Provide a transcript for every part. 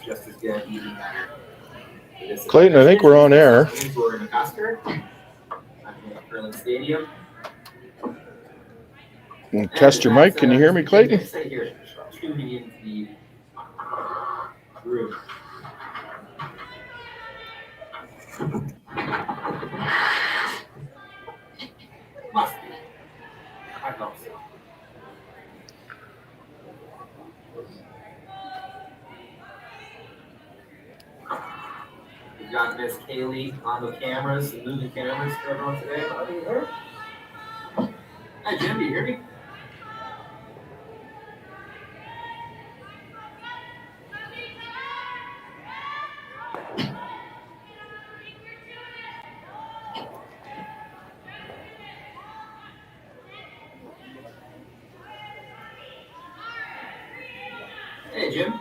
just as good, even better. Clayton, I think we're on air. We're in Augusta. I'm in Corryn Stadium. Test your mic. Can you hear me, Clayton? Tuning into the room. Must be. I hope so. We've got Miss Kaylee on the cameras, the moving cameras for everyone today. Hi, Jim, do you hear me? Hey, Jim.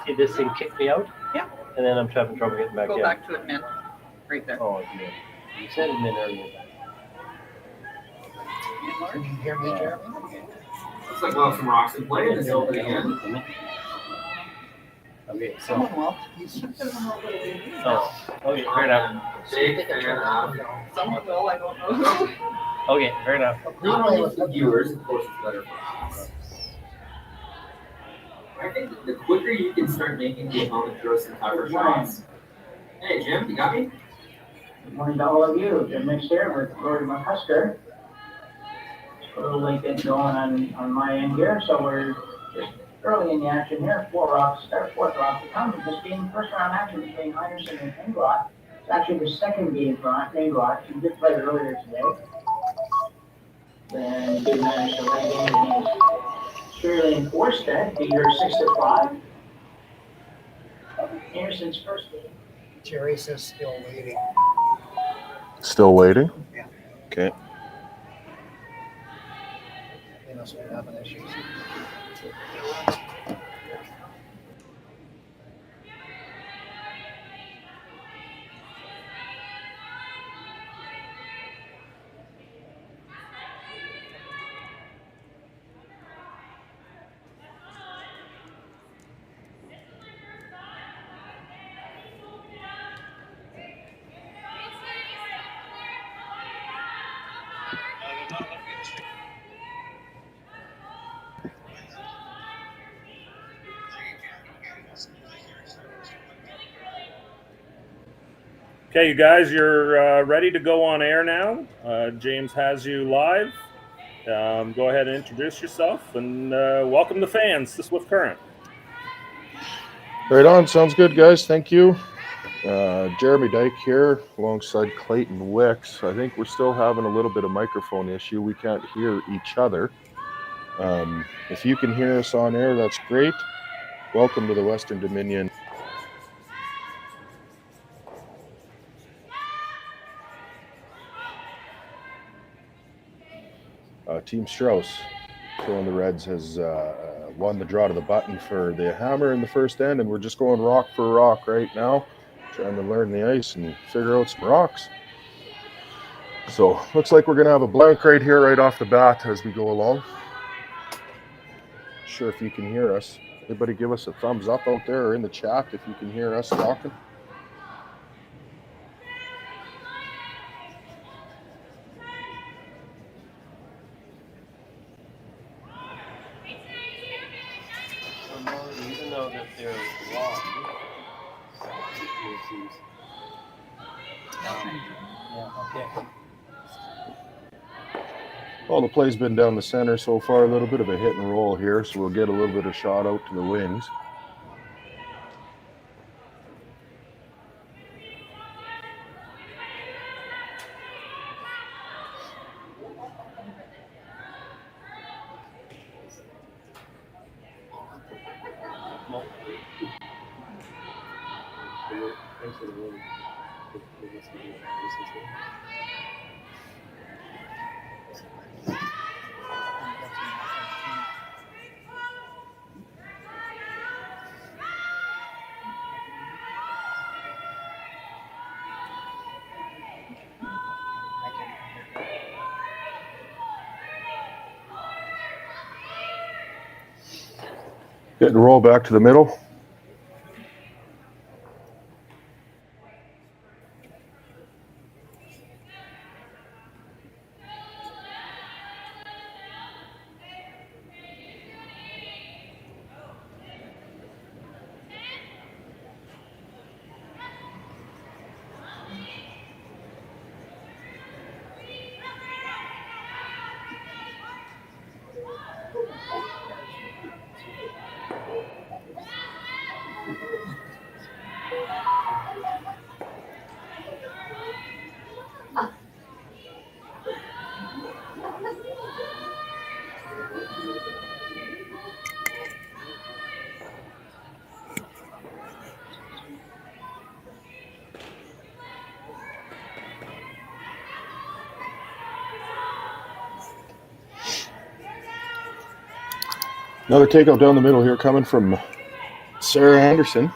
See this thing kick me out? Yeah. And then I'm having trouble getting back in. Go back to admin, right there. Oh, admin. You said admin earlier. Can you hear me, Jeremy? Looks like we'll have some rocks in play in this opening end. Okay, so. Someone will. Oh, okay, fair enough. Big fan of. Someone will, I don't know who. Okay, fair enough. Not only for the viewers, of course, it's better for us. I think the quicker you can start making the opponent throw some tougher shots. Hey, Jim, you got me? Good morning to all of you. Jim Mix here with Corryn McCusker. Just put a little link in going on my end here. So we're just early in the action here. Fourth rock to come. This being first round action between Henderson and Englot. It's actually the second game for Englot. She did play earlier today. Then did manage to lay in against Shirley and Forstead. Beat her 6-5. Anderson's first game. Jerry says still waiting. Still waiting? Yeah. Okay. They must be having issues. Okay, you guys, you're ready to go on air now. James has you live. Go ahead and introduce yourself, and welcome the fans to Swift Current. Right on. Sounds good, guys. Thank you. Jeremy Dyke here alongside Clayton Wicks. I think we're still having a little bit of microphone issue. We can't hear each other. If you can hear us on air, that's great. Welcome to the Western Dominion. Team Strouse, showing the Reds, has won the draw to the button for the hammer in the first end, and we're just going rock for rock right now, trying to learn the ice and figure out some rocks. So looks like we're going to have a blank right here right off the bat as we go along. Not sure if you can hear us. Everybody give us a thumbs up out there or in the chat if you can hear us talking. Even though that they're wrong. Yeah, okay. Well, the play's been down the center so far, a little bit of a hit and roll here, so we'll get a little bit of shot out to the wings. Hit and roll back to the middle. Another takeout down the middle here coming from Sarah Anderson.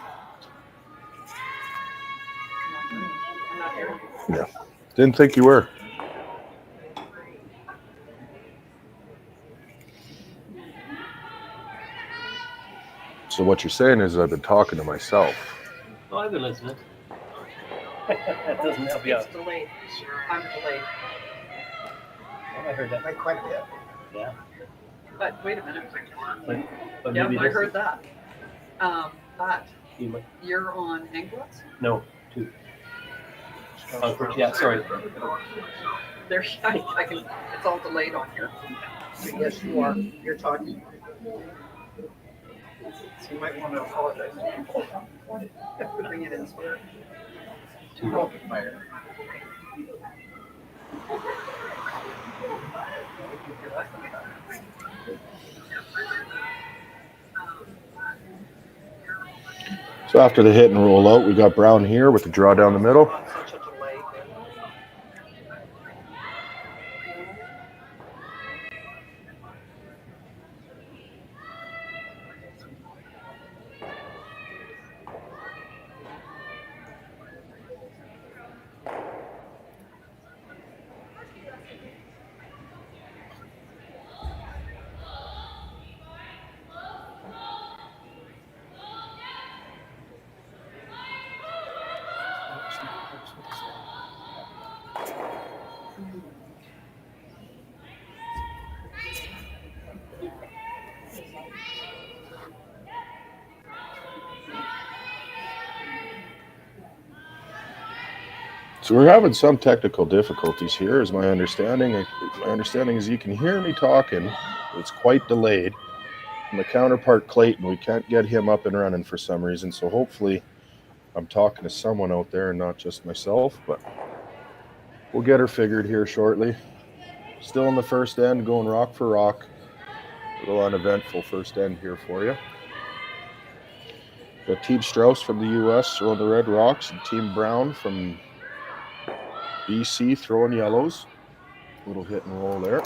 Yeah, didn't think you were. So what you're saying is I've been talking to myself. Oh, I've been listening. That doesn't help you out. It's delayed. I'm delayed Oh, I heard that. by quite a bit. Yeah. But wait a minute. But Yeah, maybe I this heard that. But you might, you're on Anglets? no, two. Oh, yeah, sorry. There, I can, it's all delayed on here. So yes, you are. You're talking. So you might want to apologize to people. Bring it in spirit. Two. Fire. So after the hit and roll out, we got Brown here with the draw down the middle. Such a delay. So we're having some technical difficulties here, is my understanding. My understanding is you can hear me talking. It's quite delayed. My counterpart, Clayton, we can't get him up and running for some reason. So hopefully I'm talking to someone out there and not just myself, but we'll get her figured here shortly. Still in the first end, going rock for rock. A little uneventful first end here for you. Got Team Strouse from the U.S. throwing the red rocks, and Team Brown from BC throwing yellows. Little hit and roll there.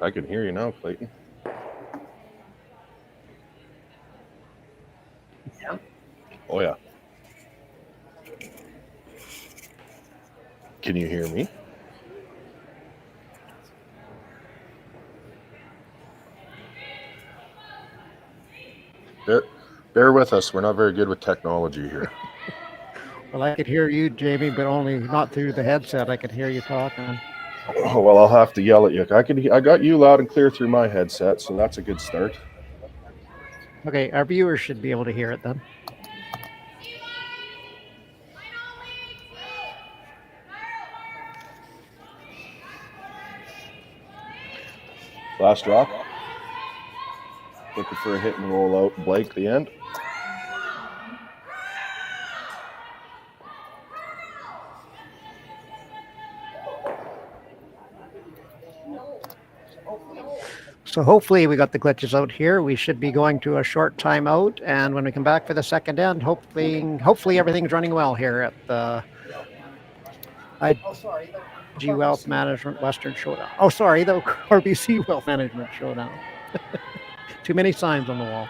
I can hear you now, Clayton. Yeah. Oh, yeah. Can you hear me? Bear with us. We're not very good with technology here. Well, I could hear you, Jamie, but only not through the headset. I could hear you talking. Oh, well, I'll have to yell at you. I got you loud and clear through my headset, so that's a good start. Okay, our viewers should be able to hear it then. Last rock. Looking for a hit and roll out Blake the end. So hopefully we got the glitches out here. We should be going to a short timeout, and when we come back for the second end, hopefully everything's running well here at the IG Wealth Management Western Showdown. Oh, sorry, the RBC Wealth Management Showdown. Too many signs on the wall.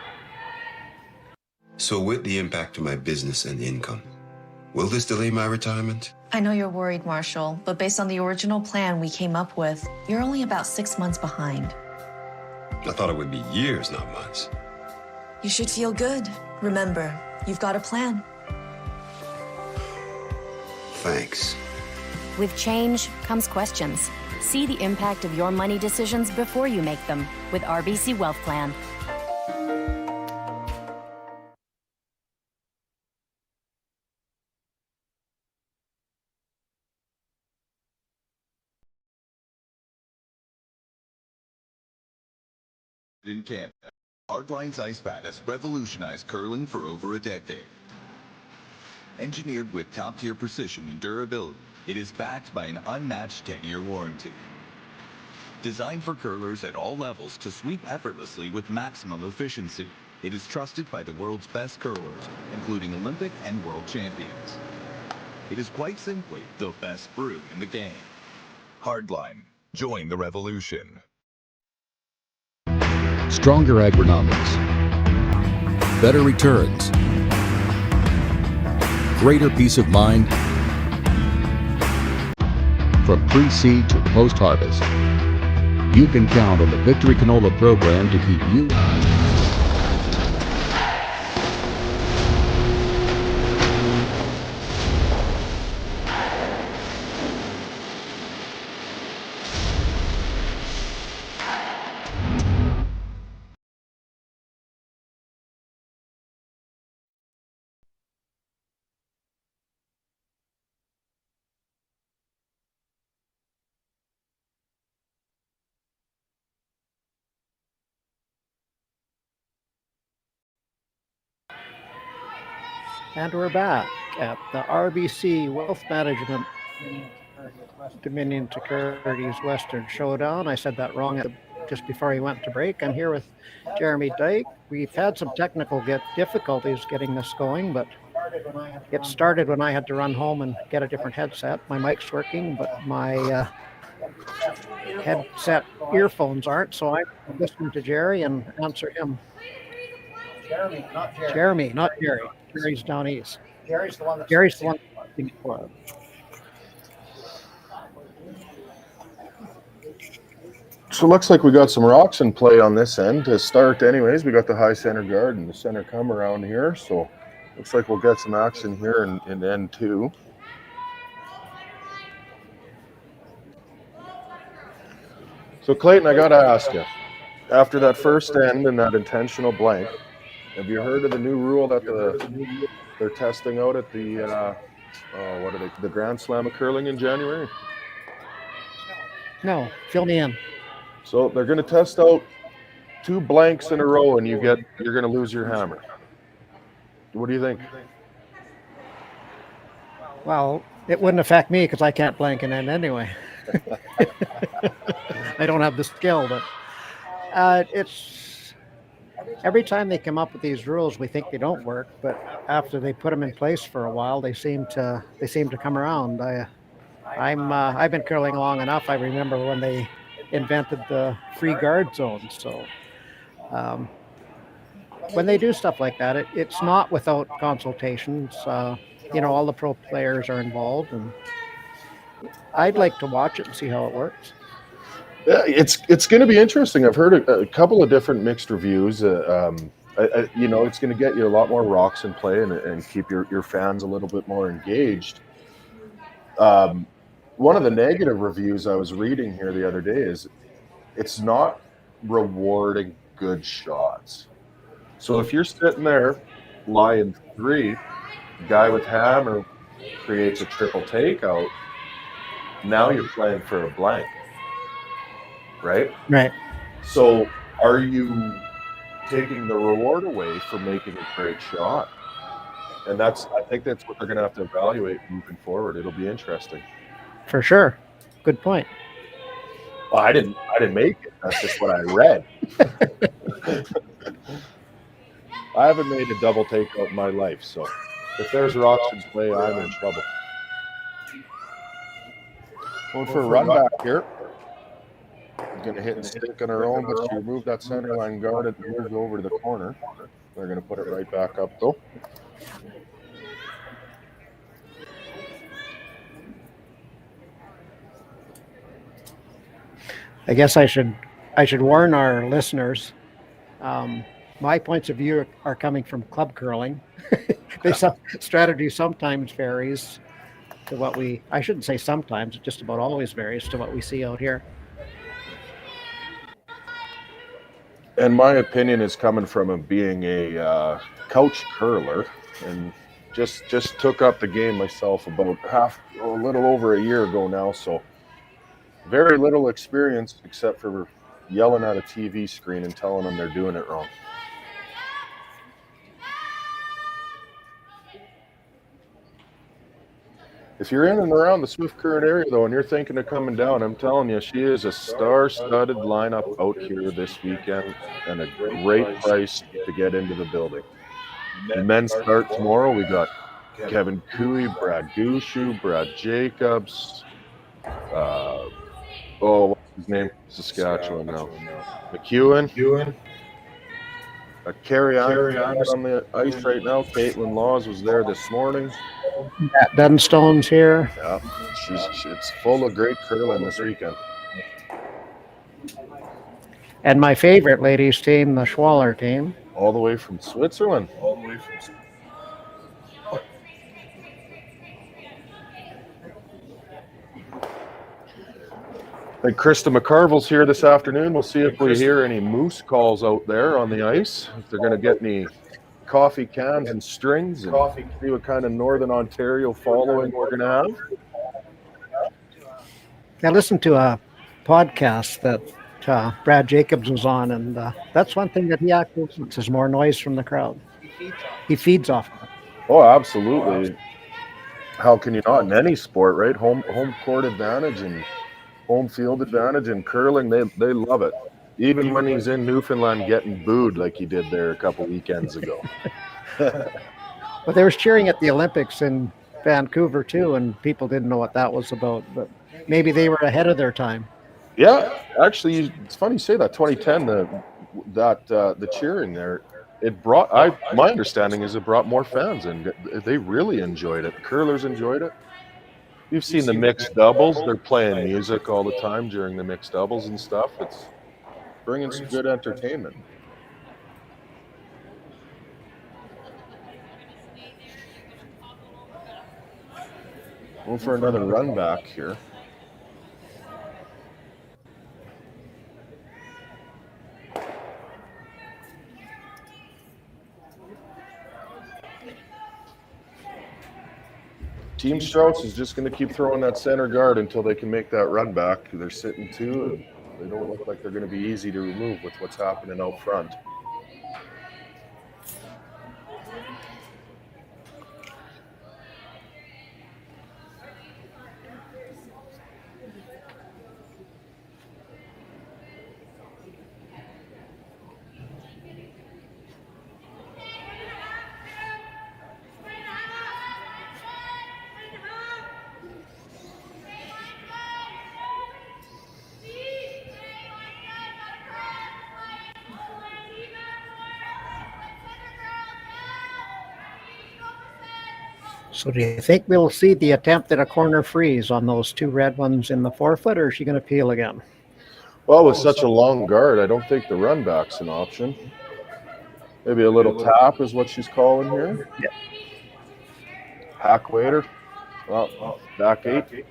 So with the impact to my business and income, will this delay my retirement? I know you're worried, Marshall, but based on the original plan we came up with, you're only about 6 months behind. I thought it would be years, not months. You should feel good. Remember, you've got a plan. Thanks. With change comes questions. See the impact of your money decisions before you make them with RBC Wealth Plan. In Canada, Hardline's ice bat has revolutionized curling for over a decade. Engineered with top-tier precision and durability, it is backed by an unmatched 10-year warranty. Designed for curlers at all levels to sweep effortlessly with maximum efficiency, it is trusted by the world's best curlers, including Olympic and world champions. It is quite simply the best brew in the game. Hardline. Join the revolution. Stronger agronomics, better returns, greater peace of mind. From pre-seed to post-harvest, you can count on the Victory Canola program to keep you And we're back at the RBC Wealth Management Dominion Securities Western Showdown. I said that wrong just before he went to break. I'm here with Jeremy Dyke. We've had some technical difficulties getting this going, but it started when I had to run home and get a different headset. My mic's working, but my headset earphones aren't, so I'm listening to Jerry and answer him. Jeremy, not Jerry. Jeremy, not Jerry. Jerry's down east. Jerry's the one that's for it. So it looks like we got some rocks in play on this end to start anyways. We got the high center guard and the center come around here. So looks like we'll get some action here in end two. So Clayton, I got to ask you, after that first end and that intentional blank, have you heard of the new rule that they're testing out at the the Grand Slam of curling in January? No, fill me in. So they're going to test out 2 blanks in a row, and you're going to lose your hammer. What do you think? Well, it wouldn't affect me because I can't blank an end anyway. I don't have the skill, but it's every time they come up with these rules, we think they don't work, but after they put them in place for a while, they seem to come around. I've been curling long enough. I remember when they invented the free guard zone. So when they do stuff like that, it's not without consultations. All the pro players are involved, and I'd like to watch it and see how it works. Yeah, it's going to be interesting. I've heard a couple of different mixed reviews. It's going to get you a lot more rocks in play and keep your fans a little bit more engaged. One of the negative reviews I was reading here the other day is it's not rewarding good shots. So if you're sitting there, lying 3, guy with hammer creates a triple takeout, now you're playing for a blank. Right? Right. So are you taking the reward away from making a great shot? And I think that's what they're going to have to evaluate moving forward. It'll be interesting. For sure. Good point. Well, I didn't make it. That's just what I read. I haven't made a double takeout in my life, so if there's rocks in play, I'm in trouble. Going for a run back here. Going to hit and stick on her own, but she removed that center line guard and moves over to the corner. They're going to put it right back up, though. I guess I should warn our listeners. My points of view are coming from club curling. Strategy sometimes varies to what I shouldn't say sometimes, it just about always varies to what we see out here. And my opinion is coming from being a couch curler, and just took up the game myself about a little over a year ago now, so very little experience except for yelling at a TV screen and telling them they're doing it wrong. If you're in and around the Swift Current area, though, and you're thinking of coming down, I'm telling you, she is a star-studded lineup out here this weekend and a great price to get into the building. The men's start tomorrow. We got Kevin Cooey, Brad Gushu, Brad Jacobs, what's his name? Saskatchewan now. McEwen. Carrie on the ice right now. Caitlin Laws was there this morning. Matt Dunstone's here. Yeah, it's full of great curling this weekend. And my favorite ladies team, the Schwaller team. All the way from Switzerland. And Krista McCarville's here this afternoon. We'll see if we hear any moose calls out there on the ice. If they're going to get any coffee cans and strings, and see what kind of Northern Ontario following we're going to have. I listened to a podcast that Brad Jacobs was on, and that's one thing that he actually wants is more noise from the crowd. He feeds off of it. Oh, absolutely. How can you not in any sport, right? Home court advantage and home field advantage and curling, they love it. Even when he's in Newfoundland getting booed like he did there a couple weekends ago. But they was cheering at the Olympics in Vancouver too, and people didn't know what that was about, but maybe they were ahead of their time. Yeah, actually, it's funny you say that. 2010, the cheering there, it brought. My understanding is it brought more fans, and they really enjoyed it. The curlers enjoyed it. You've seen the mixed doubles; they're playing music all the time during the mixed doubles and stuff. It's bringing some good entertainment. Going for another run back here. Team Strouse is just going to keep throwing that center guard until they can make that run back. They're sitting two, and they don't look like they're going to be easy to remove with what's happening out front. So do you think we'll see the attempt at a corner freeze on those two red ones in the forefoot, or is she going to peel again? Well, with such a long guard, I don't think the run back's an option. Maybe a little tap is what she's calling here. Yeah. Hack waiter. Well, back eight.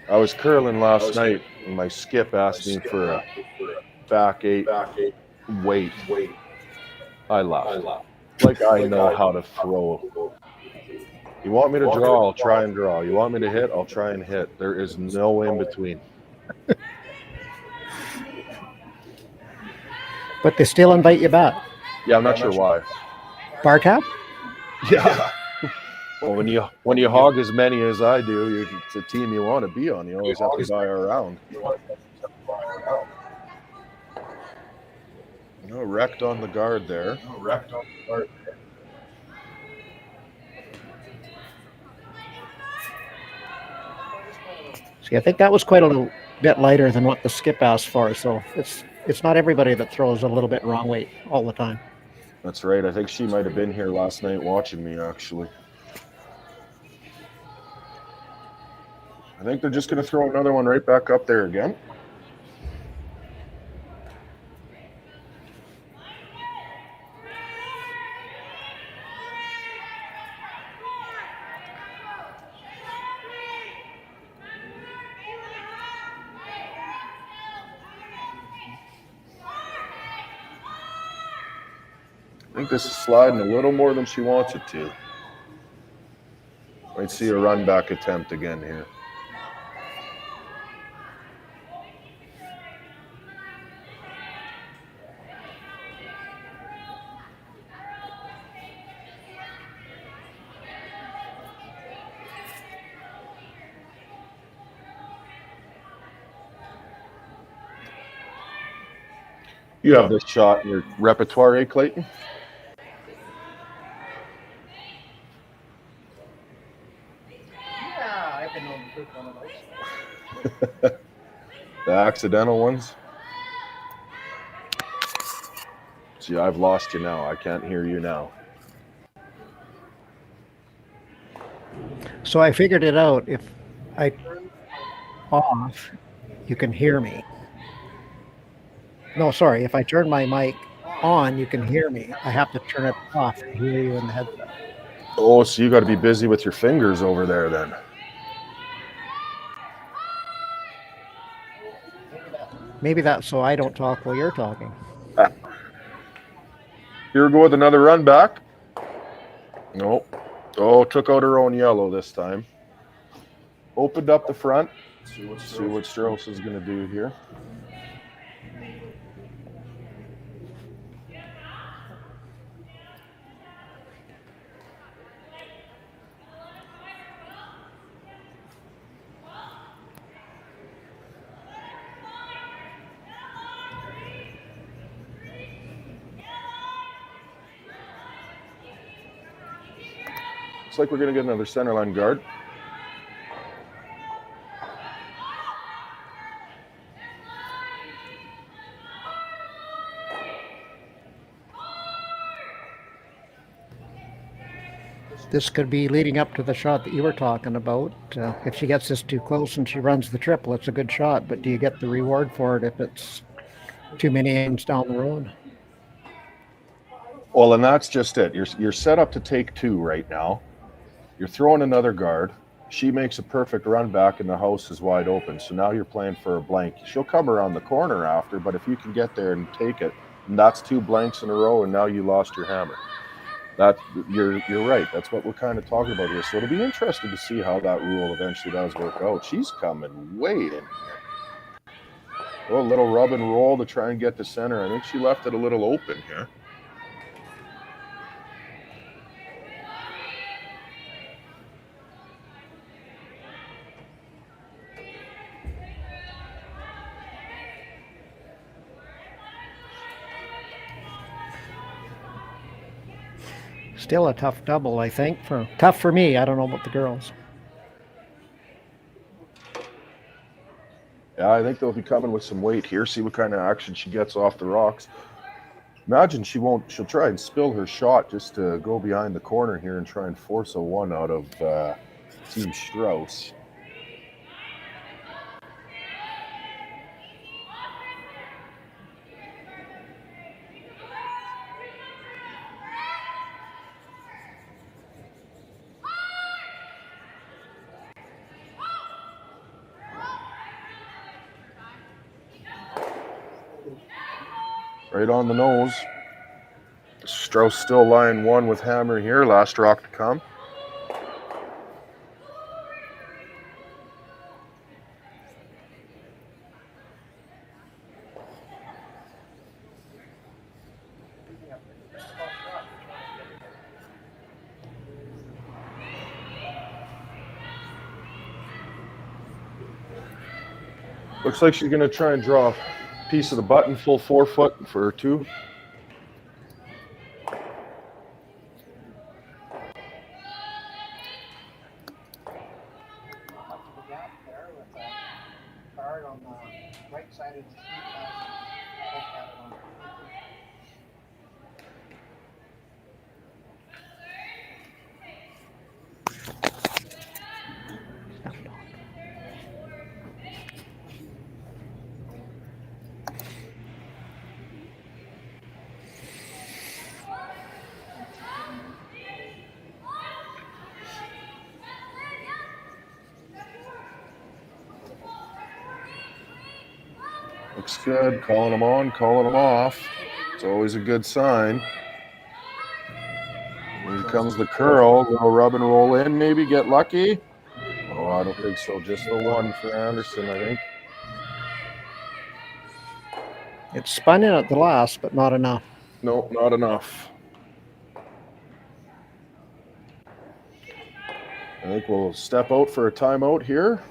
I was curling last night, and my skip asked me for a back eight weight. I laughed. Like I know how to throw You want me to draw, I'll try and draw. You want me to hit, I'll try and hit. There is no in between. But they still invite you back. Yeah, I'm not sure why. Bar tab? Yeah. Well, when you hog as many as I do, it's a team you want to be on. You always have to buy around. No, wrecked on the guard there. See, I think that was quite a little bit lighter than what the skip asked for. So it's not everybody that throws a little bit wrong weight all the time. That's right. I think she might have been here last night watching me, actually. I think they're just going to throw another one right back up there again. I think this is sliding a little more than she wants it to. Might see a run back attempt again here. You have this shot in your repertoire, eh, Clayton? Yeah, I've been known to take one of those. The accidental ones? See, I've lost you now. I can't hear you now. So I figured it out. If I turn off, you can hear me. No, sorry. If I turn my mic on, you can hear me. I have to turn it off to hear you in the headset. Oh, so you got to be busy with your fingers over there then. Maybe that's so I don't talk while you're talking. Here we go with another run back. Nope. Oh, took out her own yellow this time. Opened up the front. See what Strouse is going to do here. Looks like we're going to get another center line guard. This could be leading up to the shot that you were talking about. If she gets this too close and she runs the triple, it's a good shot. But do you get the reward for it if it's too many innings down the road? Well, and that's just it. You're set up to take two right now. You're throwing another guard. She makes a perfect run back and the house is wide open. So now you're playing for a blank. She'll come around the corner after, but if you can get there and take it, and that's two blanks in a row, and now you lost your hammer. You're right. That's what we're kind of talking about here. So it'll be interesting to see how that rule eventually does work out. She's coming way in here. Oh, a little rub and roll to try and get to center. I think she left it a little open here. Still a tough double, I think. Tough for me. I don't know about the girls. Yeah, I think they'll be coming with some weight here. See what kind of action she gets off the rocks. Imagine she'll try and spill her shot just to go behind the corner here and try and force a one out of Team Strouse. Right on the nose. Strouse still lying one with hammer here. Last rock to come. Looks like she's gonna try and draw a piece of the button full 4 foot for her 2. On the right side of the street. Looks good. Calling them on, calling them off. It's always a good sign. Here comes the curl. Little rub and roll in, maybe get lucky. Oh, I don't think so. Just the one for Anderson, I think. It spun in at the last, but not enough. No, not enough. I think we'll step out for a timeout here.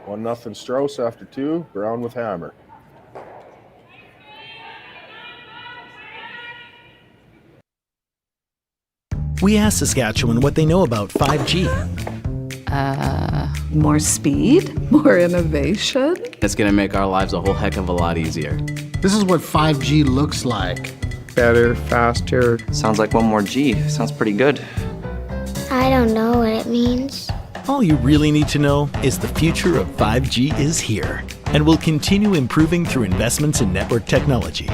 1-0 Strouse after 2. Brown with hammer. We asked Saskatchewan what they know about 5G. More speed, more innovation. It's going to make our lives a whole heck of a lot easier. This is what 5G looks like. Better, faster. Sounds like one more G. Sounds pretty good. I don't know what it means. All you really need to know is the future of 5G is here and will continue improving through investments in network technology.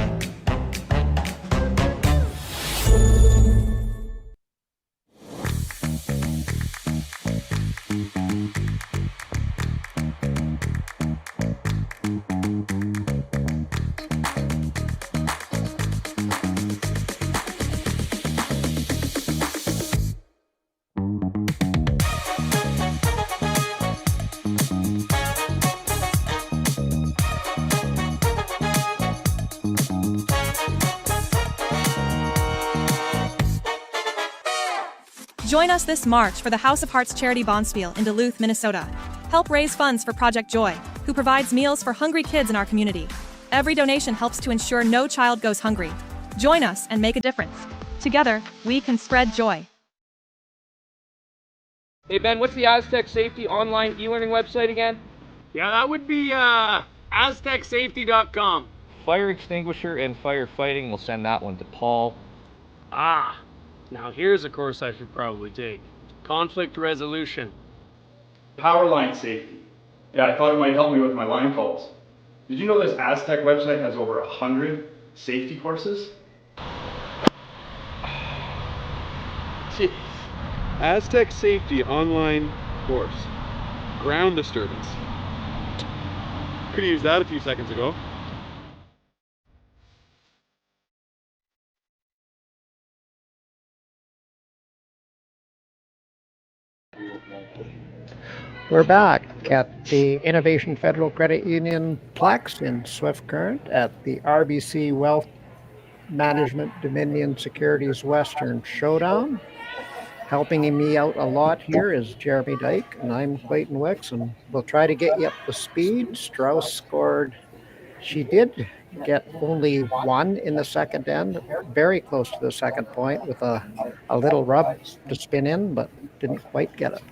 Join us this March for the House of Hearts Charity Bonspiel in Duluth, Minnesota. Help raise funds for Project Joy, who provides meals for hungry kids in our community. Every donation helps to ensure no child goes hungry. Join us and make a difference. Together, we can spread joy. Hey Ben, what's the Aztec Safety online e-learning website again? Yeah, that would be aztecsafety.com. Fire extinguisher and firefighting, we'll send that one to Paul. Ah, now here's a course I should probably take. Conflict resolution. Power line safety. Yeah, I thought it might help me with my line calls. Did you know this Aztec website has over 100 safety courses? Jeez. Aztec Safety online course. Ground disturbance. Could have used that a few seconds ago. We're back at the Innovation Federal Credit Union Plex in Swift Current at the RBC Wealth Management Dominion Securities Western Showdown. Helping me out a lot here is Jeremy Dyke, and I'm Clayton Wicks, and we'll try to get you up to speed. Strouse scored. She did get only 1 in the second end, very close to the second point with a little rub to spin in, but didn't quite get it.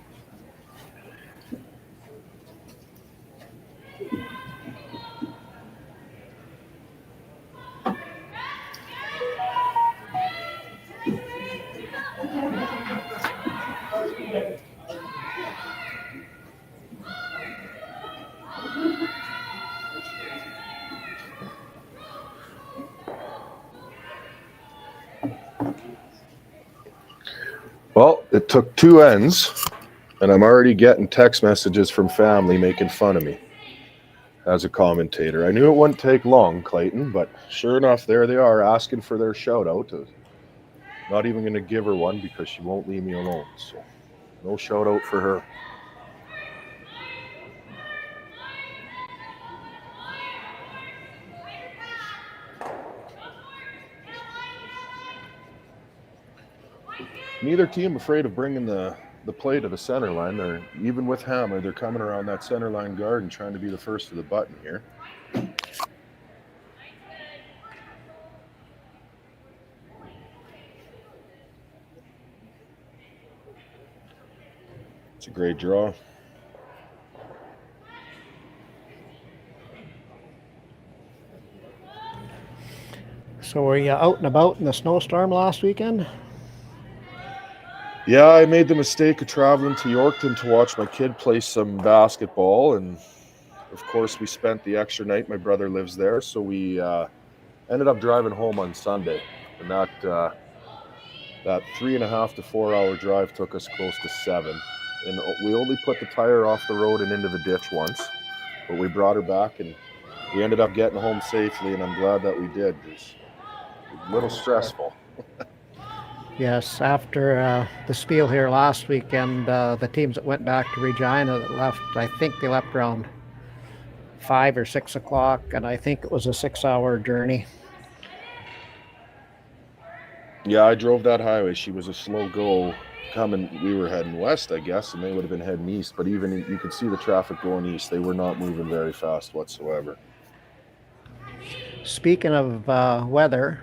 Well, it took 2 ends, and I'm already getting text messages from family making fun of me as a commentator. I knew it wouldn't take long, Clayton, but sure enough, there they are asking for their shout out. Not even going to give her one because she won't leave me alone. So no shout out for her. neither team afraid of bringing the play to the center line. They're even with hammer, they're coming around that center line guard and trying to be the first to the button here. It's a great draw. So were you out and about in the snowstorm last weekend? Yeah, I made the mistake of traveling to Yorkton to watch my kid play some basketball, and of course we spent the extra night. My brother lives there, so we ended up driving home on Sunday, and that 3.5 to 4 hour drive took us close to 7. And we only put the tire off the road and into the ditch once, but we brought her back, and we ended up getting home safely, and I'm glad that we did. It was a little stressful. Yes, after the spiel here last weekend, the teams that went back to Regina that left, I think they left around 5 or 6 o'clock, and I think it was a 6-hour journey. Yeah, I drove that highway. She was a slow go coming. We were heading west, I guess, and they would have been heading east, but even you could see the traffic going east. They were not moving very fast whatsoever. Speaking of weather,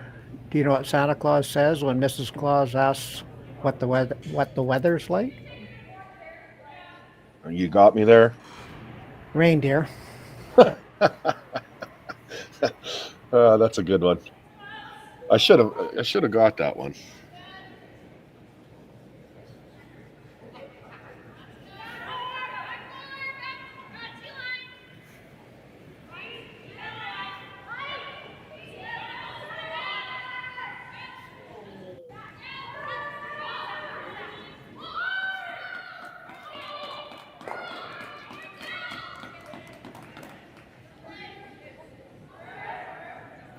do you know what Santa Claus says when Mrs. Claus asks what the weather's like? You got me there. Reindeer. That's a good one. I should have got that one.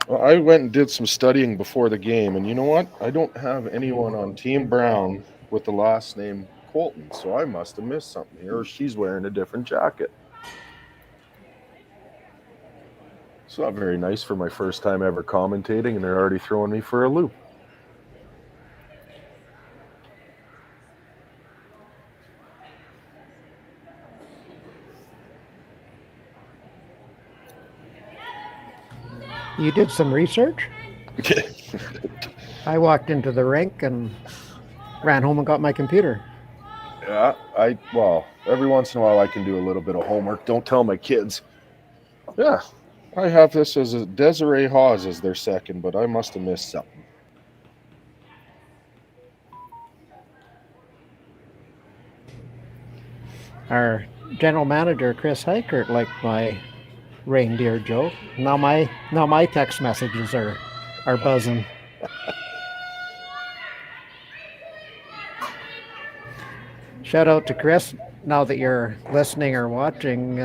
Well, I went and did some studying before the game, and you know what? I don't have anyone on Team Brown with the last name Colton, so I must have missed something here, or she's wearing a different jacket. It's not very nice for my first time ever commentating, and they're already throwing me for a loop. You did some research? I walked into the rink and ran home and got my computer. Yeah, well, every once in a while I can do a little bit of homework. Don't tell my kids. Yeah, I have this as a Desiree Hawes as their second, but I must have missed something. Our general manager, Chris Heikert, liked my reindeer joke. Now my text messages are buzzing. Shout out to Chris. Now that you're listening or watching,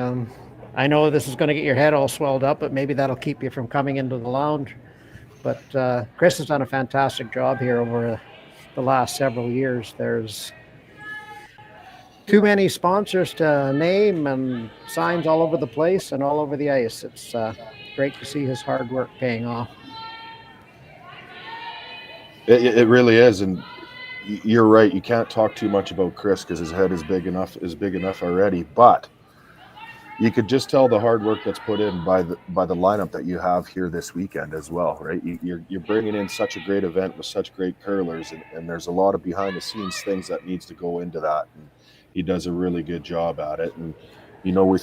I know this is going to get your head all swelled up, but maybe that'll keep you from coming into the lounge. But Chris has done a fantastic job here over the last several years. There's too many sponsors to name and signs all over the place and all over the ice. It's great to see his hard work paying off. It really is, and you're right. You can't talk too much about Chris because his head is big enough already. But you could just tell the hard work that's put in by the lineup that you have here this weekend as well, right? You're bringing in such a great event with such great curlers, and there's a lot of behind the scenes things that needs to go into that. And he does a really good job at it. And we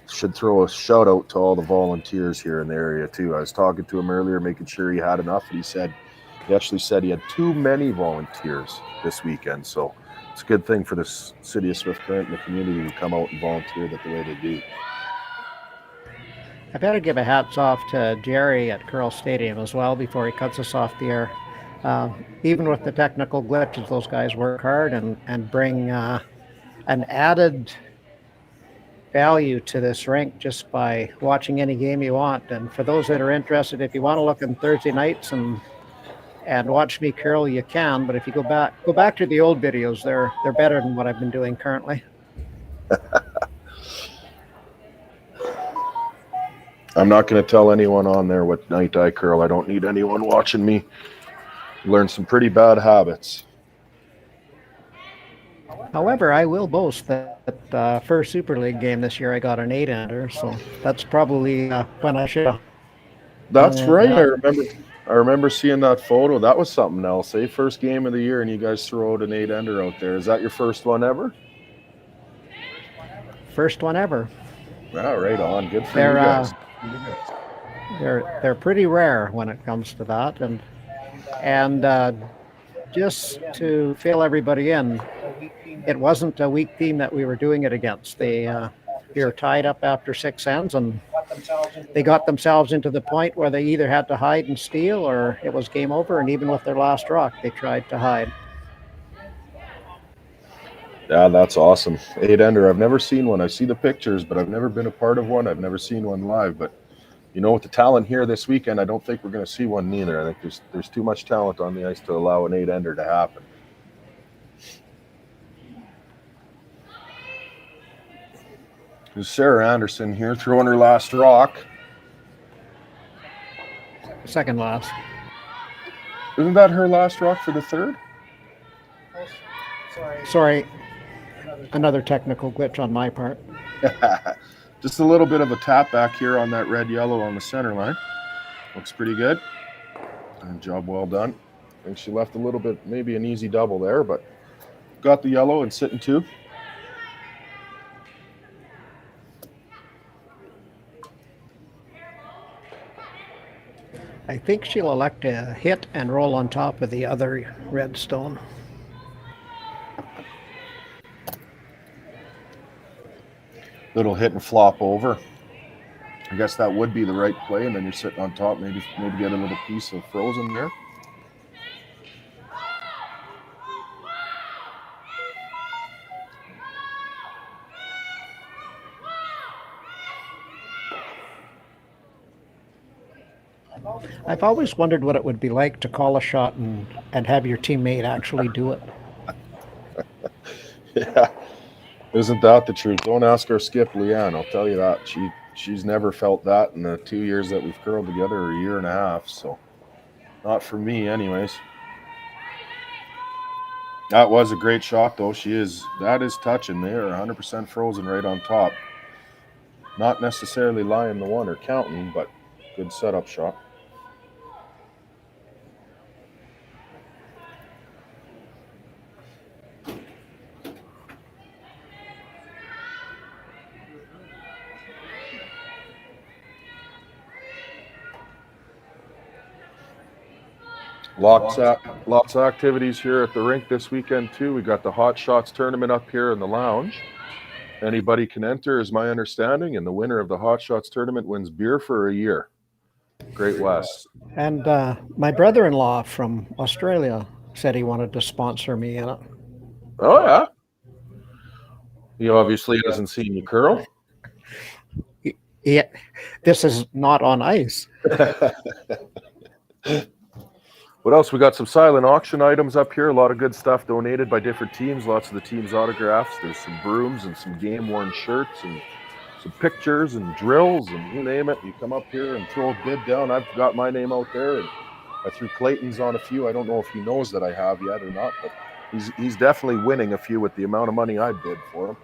should throw a shout out to all the volunteers here in the area too. I was talking to him earlier, making sure he had enough, and he actually said he had too many volunteers this weekend. So it's a good thing for the city of Swift Current and the community to come out and volunteer that the way they do. I better give a hats off to Jerry at Curl Stadium as well before he cuts us off the air. Even with the technical glitches, those guys work hard and bring an added value to this rink just by watching any game you want. And for those that are interested, if you want to look on Thursday nights and watch me curl, you can. But if you go back to the old videos, they're better than what I've been doing currently. I'm not going to tell anyone on there what night I curl. I don't need anyone watching me learn some pretty bad habits. However, I will boast that first Super League game this year, I got an 8-ender, so that's probably when I should have. That's right. I remember seeing that photo. That was something else. First game of the year, and you guys throw out an 8-ender out there. Is that your first one ever? First one ever. Yeah, right on. Good for you guys. They're pretty rare when it comes to that, and just to fill everybody in, it wasn't a weak team that we were doing it against. We were tied up after 6 ends, and they got themselves into the point where they either had to hide and steal, or it was game over. And even with their last rock, they tried to hide. Yeah, that's awesome. 8-ender. I've never seen one. I see the pictures, but I've never been a part of one. I've never seen one live. But with the talent here this weekend, I don't think we're going to see one neither. I think there's too much talent on the ice to allow an 8-ender to happen. There's Sarah Anderson here throwing her last rock. Second last. Isn't that her last rock for the third? Sorry. Another technical glitch on my part. Just a little bit of a tap back here on that red-yellow on the center line. Looks pretty good. And job well done. I think she left a little bit, maybe an easy double there, but got the yellow and sitting 2. I think she'll elect to hit and roll on top of the other red stone. Little hit and flop over. I guess that would be the right play, and then you're sitting on top, maybe get a little piece of frozen there. I've always wondered what it would be like to call a shot and have your teammate actually do it. Yeah, isn't that the truth? Don't ask our skip, Leanne. I'll tell you that. She's never felt that in the 2 years that we've curled together, or a year and a half. So, not for me, anyways. That was a great shot, though. That is touching. They are 100% frozen right on top. Not necessarily lying the one or counting, but good setup shot. Lots of activities here at the rink this weekend too. We got the Hot Shots tournament up here in the lounge. Anybody can enter, is my understanding, and the winner of the Hot Shots tournament wins beer for a year. Great West. And my brother-in-law from Australia said he wanted to sponsor me in it. Oh yeah. He obviously hasn't seen you curl. Yeah, this is not on ice. What else? We got some silent auction items up here. A lot of good stuff donated by different teams. Lots of the teams' autographs. There's some brooms and some game-worn shirts and some pictures and drills and you name it. You come up here and throw a bid down. I've got my name out there, and I threw Clayton's on a few. I don't know if he knows that I have yet or not, but he's definitely winning a few with the amount of money I bid for him.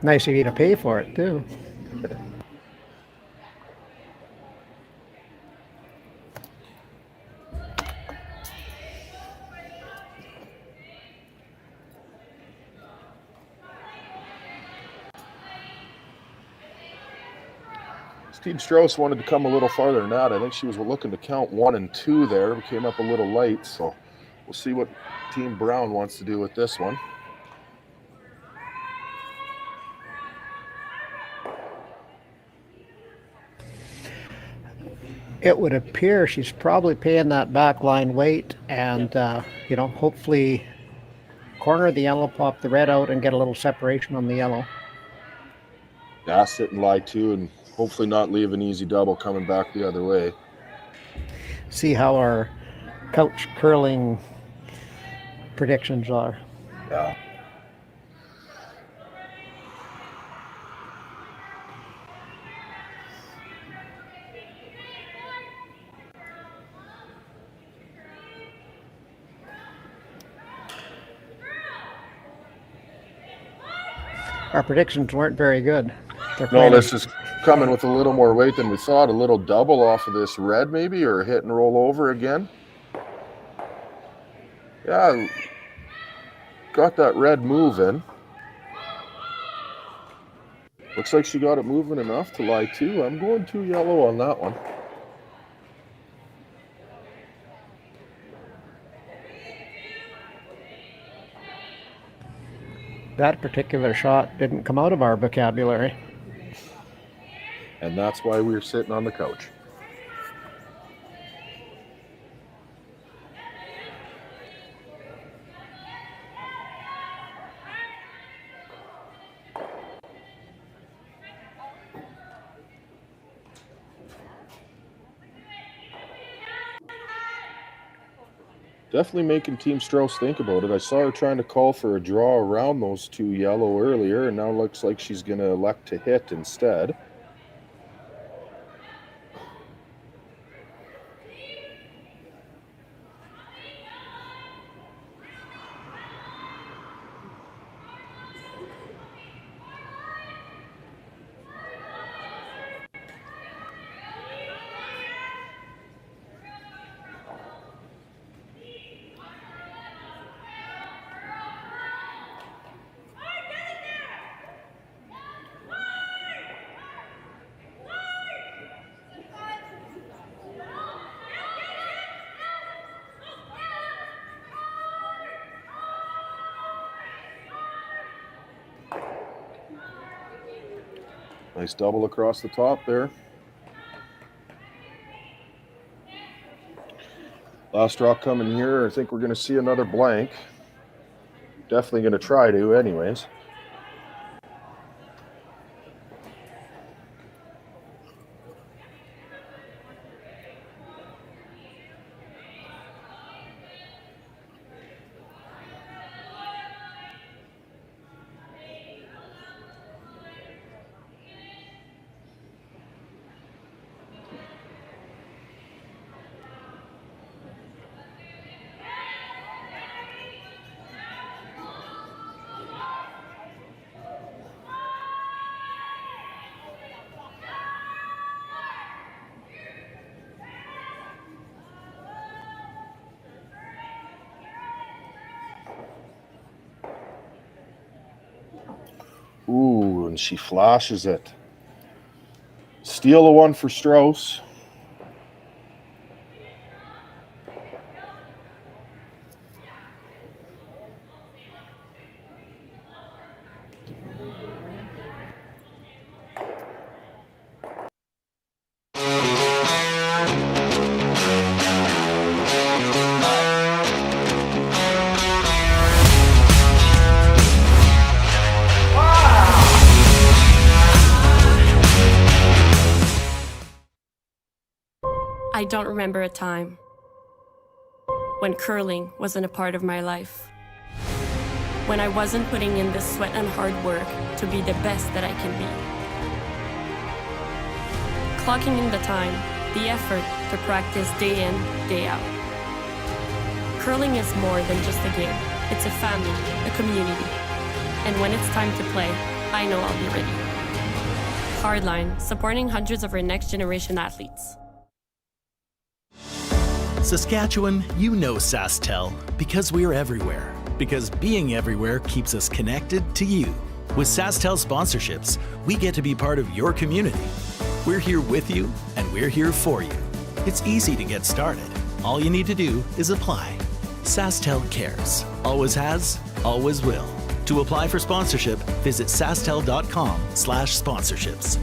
Nice of you to pay for it too. Team Strouse wanted to come a little farther than that. I think she was looking to count 1 and 2 there. We came up a little light, so we'll see what Team Brown wants to do with this one. It would appear she's probably paying that back line weight and, hopefully corner the yellow, pop the red out, and get a little separation on the yellow. Yeah, sit and lie too, and hopefully not leave an easy double coming back the other way. See how our couch curling predictions are. Yeah. Our predictions weren't very good. No, this is coming with a little more weight than we thought. A little double off of this red maybe, or hit and roll over again. Yeah, got that red moving. Looks like she got it moving enough to lie 2. I'm going 2 yellow on that one. That particular shot didn't come out of our vocabulary. And that's why we're sitting on the couch. Definitely making Team Strouse think about it. I saw her trying to call for a draw around those 2 yellow earlier, and now looks like she's going to elect to hit instead. Nice double across the top there. Last rock coming here. I think we're going to see another blank. Definitely going to try to anyways. Ooh, and she flashes it. Steal a 1 for Strouse. I don't remember a time when curling wasn't a part of my life. When I wasn't putting in the sweat and hard work to be the best that I can be. Clocking in the time, the effort to practice day in, day out. Curling is more than just a game. It's a family, a community. And when it's time to play, I know I'll be ready. Hardline, supporting hundreds of our next generation athletes. Saskatchewan, you know Sasktel because we're everywhere. Because being everywhere keeps us connected to you. With Sasktel sponsorships, we get to be part of your community. We're here with you, and we're here for you. It's easy to get started. All you need to do is apply. Sasktel cares. Always has, always will. To apply for sponsorship, visit sasktel.com/sponsorships.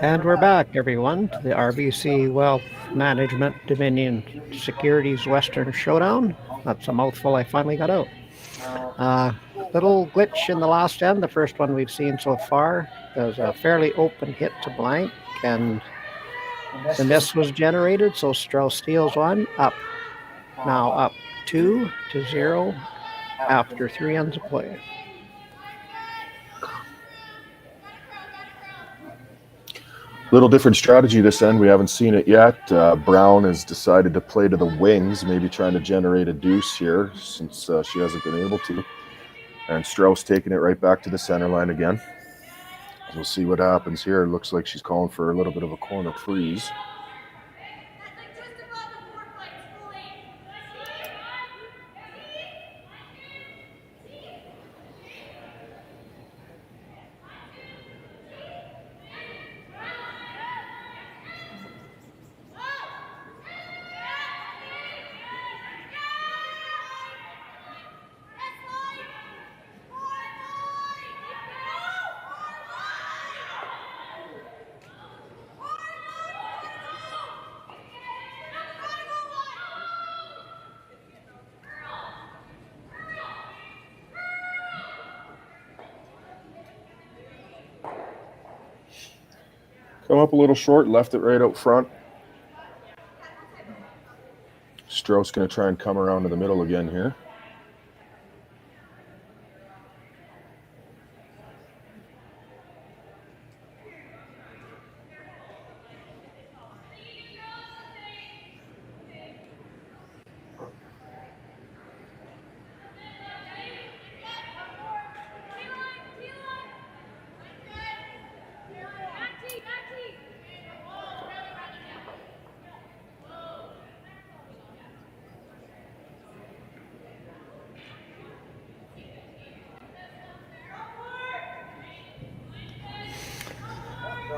And we're back, everyone, to the RBC Wealth Management Dominion Securities Western Showdown. That's a mouthful I finally got out. Little glitch in the last end, the first one we've seen so far. There's a fairly open hit to blank, and the miss was generated, so Strouse steals one. Now up 2-0 after 3 ends of play. Little different strategy this end. We haven't seen it yet. Brown has decided to play to the wings, maybe trying to generate a deuce here since she hasn't been able to. And Strouse taking it right back to the center line again. We'll see what happens here. It looks like she's calling for a little bit of a corner freeze. Come up a little short, left it right out front. Strouse going to try and come around to the middle again here.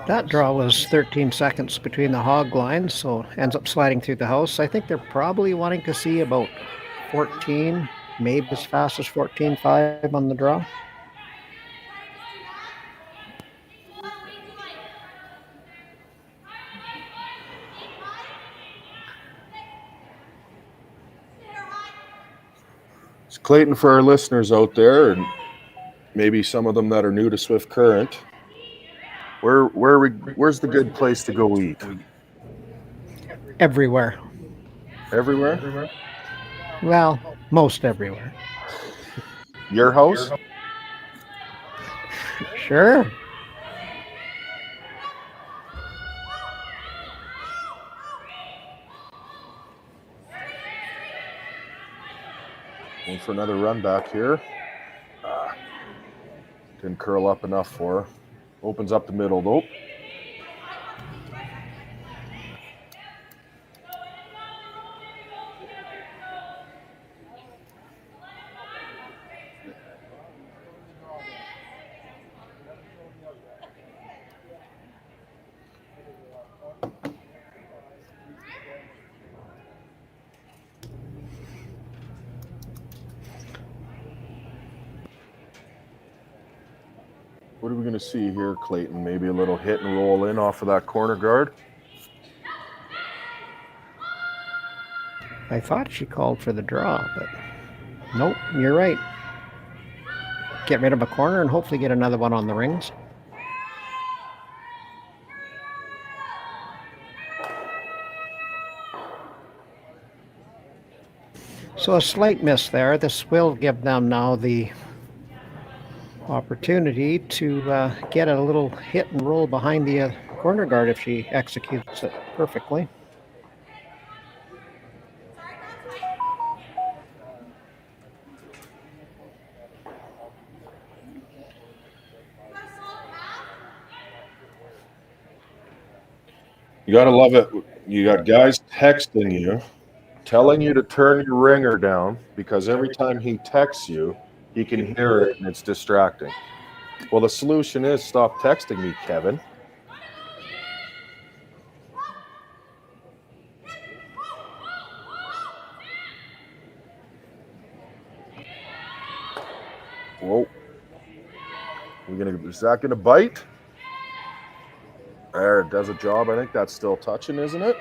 That draw was 13 seconds between the hog lines, so ends up sliding through the house. I think they're probably wanting to see about 14, maybe as fast as 14.5 on the draw. It's Clayton for our listeners out there, and maybe some of them that are new to Swift Current. Where's the good place to go eat? Everywhere. Everywhere? Well, most everywhere. Your house? Sure. Going for another run back here. Didn't curl up enough for her. Opens up the middle though. What are we going to see here, Clayton? Maybe a little hit and roll in off of that corner guard. I thought she called for the draw, but nope, you're right. Get rid of a corner and hopefully get another one on the rings. So a slight miss there. This will give them now the opportunity to get a little hit and roll behind the corner guard if she executes it perfectly. You gotta love it. You got guys texting you, telling you to turn your ringer down because every time he texts you, he can hear it and it's distracting. Well, the solution is stop texting me, Kevin. Whoa. Is that gonna bite? There, it does a job. I think that's still touching, isn't it?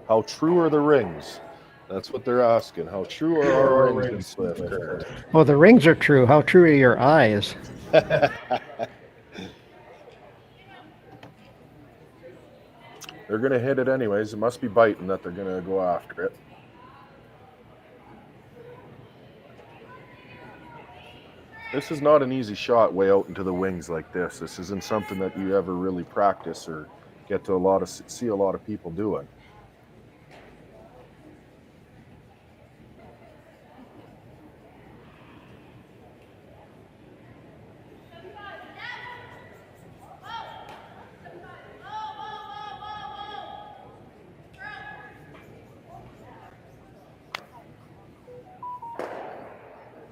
How true are the rings? That's what they're asking. How true are our rings in Swift Current? Oh, the rings are true. How true are your eyes? They're going to hit it anyways. It must be biting that they're going to go after it. This is not an easy shot way out into the wings like this. This isn't something that you ever really practice or get to see a lot of people doing.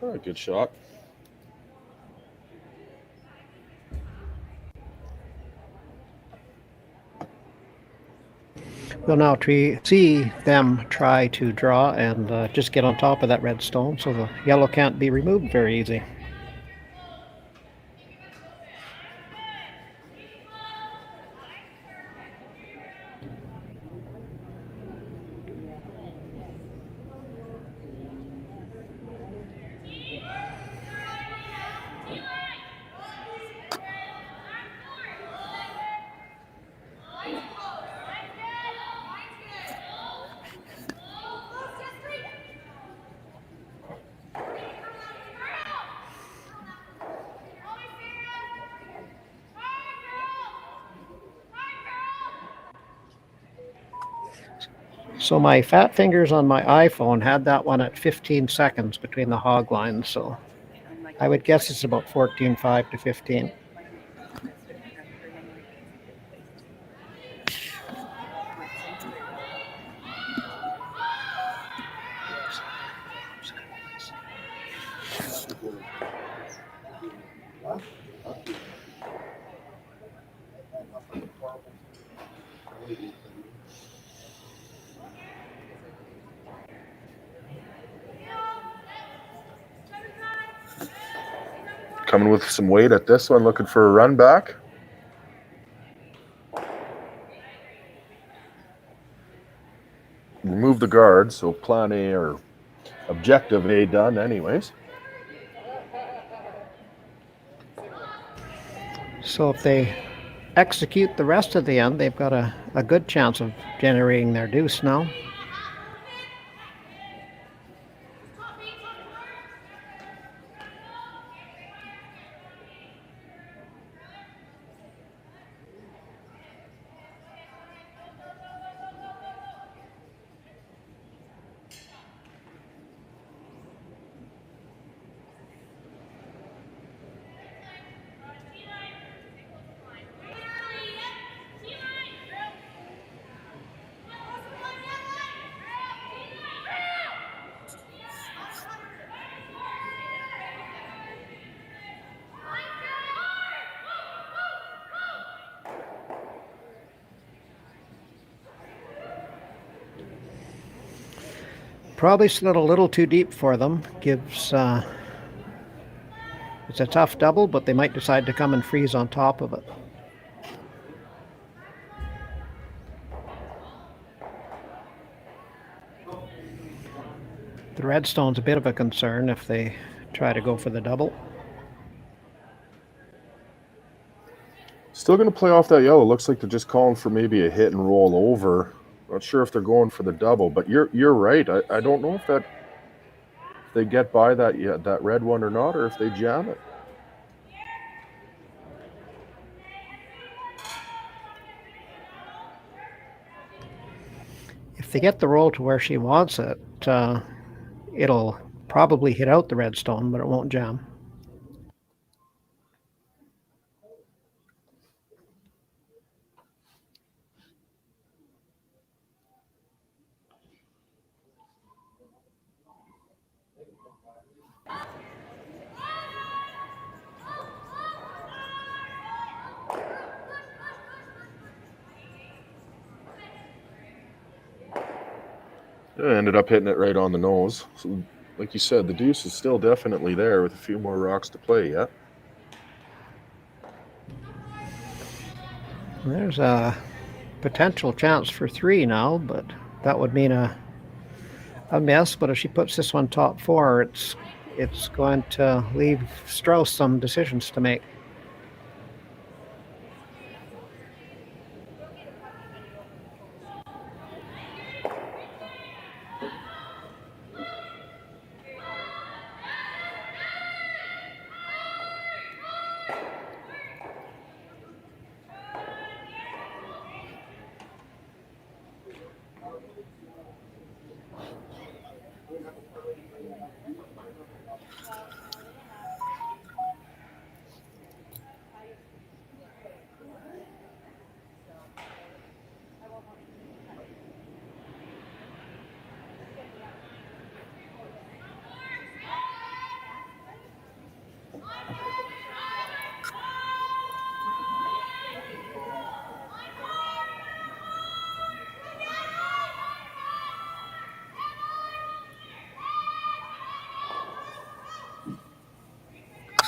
Oh, good shot. We'll now see them try to draw and just get on top of that red stone so the yellow can't be removed very easy. So my fat fingers on my iPhone had that one at 15 seconds between the hog lines, so I would guess it's about 14.5 to 15. Coming with some weight at this one, looking for a run back. Remove the guard, so plan A or objective A done anyways. So if they execute the rest of the end, they've got a good chance of generating their deuce now. Probably slid a little too deep for them. It's a tough double, but they might decide to come and freeze on top of it. The redstone's a bit of a concern if they try to go for the double. Still going to play off that yellow. Looks like they're just calling for maybe a hit and roll over. Not sure if they're going for the double, but you're right. I don't know if they get by that red one or not, or if they jam it. If they get the roll to where she wants it, it'll probably hit out the redstone, but it won't jam. I ended up hitting it right on the nose. So, like you said, the deuce is still definitely there with a few more rocks to play yet. There's a potential chance for 3 now, but that would mean a miss. But if she puts this one top 4, it's going to leave Strouse some decisions to make.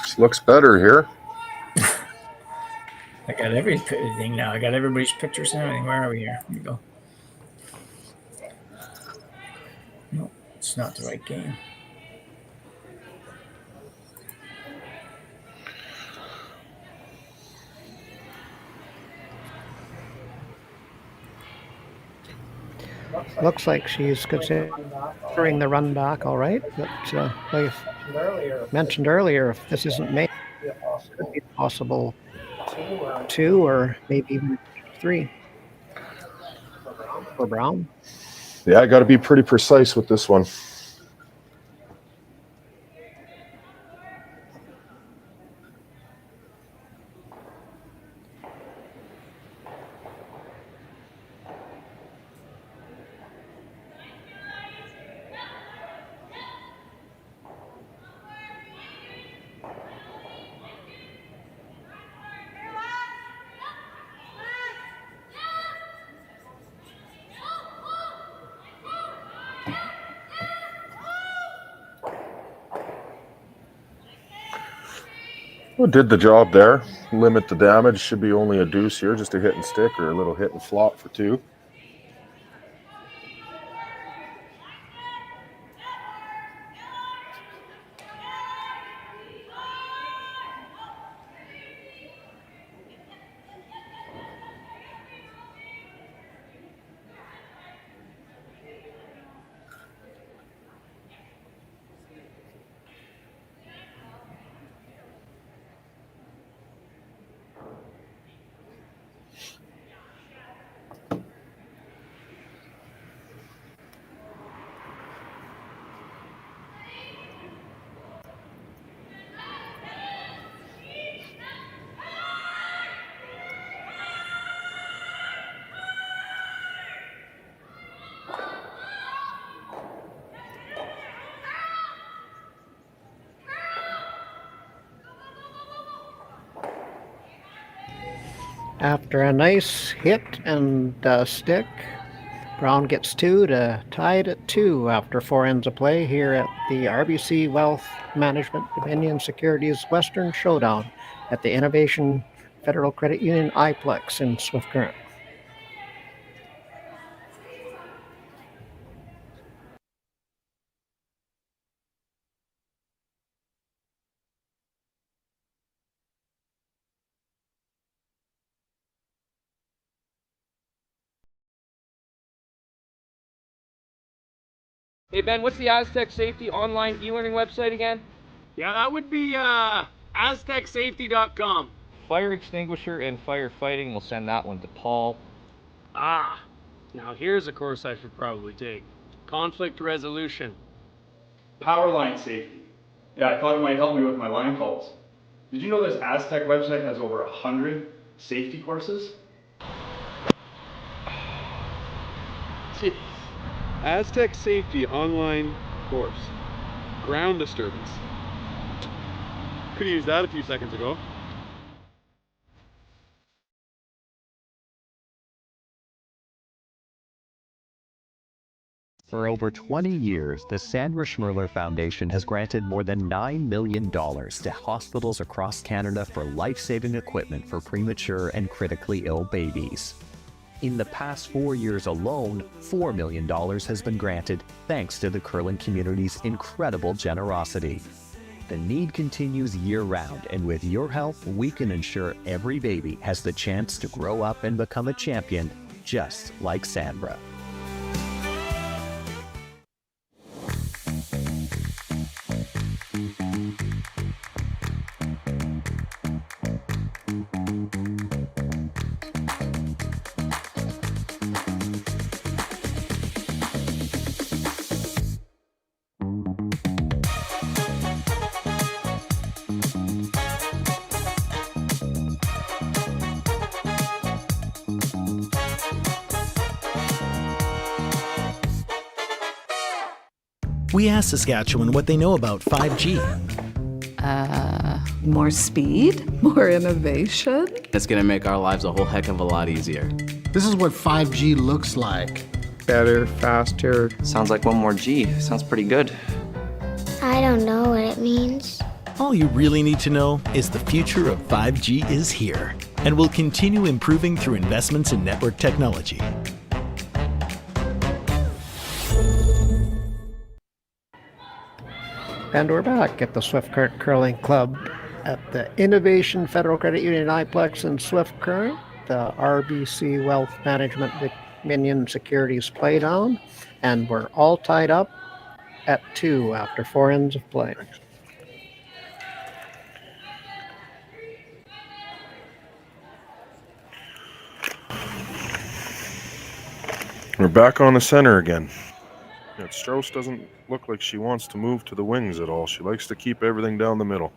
This looks better here. I got everything now. I got everybody's pictures and everything. Where are we here? Here we go. No, it's not the right game. Looks like she's considering the run back all right, but like I mentioned earlier, if this isn't made, it could be possible 2 or maybe even 3 for Brown. Yeah, I got to be pretty precise with this one. Well, did the job there. Limit the damage. Should be only a deuce here, just a hit and stick or a little hit and flop for 2. After a nice hit and stick, Brown gets 2 to tie it at 2 after 4 ends of play here at the RBC Wealth Management Dominion Securities Western Showdown at the Innovation Federal Credit Union iPlex in Swift Current. Hey Ben, what's the Aztec Safety online e-learning website again? Yeah, that would be aztecsafety.com. Fire extinguisher and firefighting, we'll send that one to Paul. Ah, now here's a course I should probably take. Conflict resolution. Power line safety. Yeah, I thought it might help me with my line calls. Did you know this Aztec website has over 100 safety courses? Jeez. Aztec Safety online course. Ground disturbance. Could have used that a few seconds ago. For over 20 years, the Sandra Schmirler Foundation has granted more than $9 million to hospitals across Canada for life-saving equipment for premature and critically ill babies. In the past 4 years alone, $4 million has been granted thanks to the Corryn community's incredible generosity. The need continues year-round, and with your help, we can ensure every baby has the chance to grow up and become a champion, just like Sandra. We asked Saskatchewan what they know about 5G. More speed? More innovation? It's gonna make our lives a whole heck of a lot easier. This is what 5G looks like. Better, faster. Sounds like one more G. Sounds pretty good. I don't know what it means. All you really need to know is the future of 5G is here and will continue improving through investments in network technology. And we're back at the Swift Current Curling Club at the Innovation Federal Credit Union IPlex in Swift Current. The RBC Wealth Management Dominion Securities Playdown. And we're all tied up at 2 after 4 ends of play. We're back on the center again. Yeah, Strouse doesn't look like she wants to move to the wings at all. She likes to keep everything down the middle.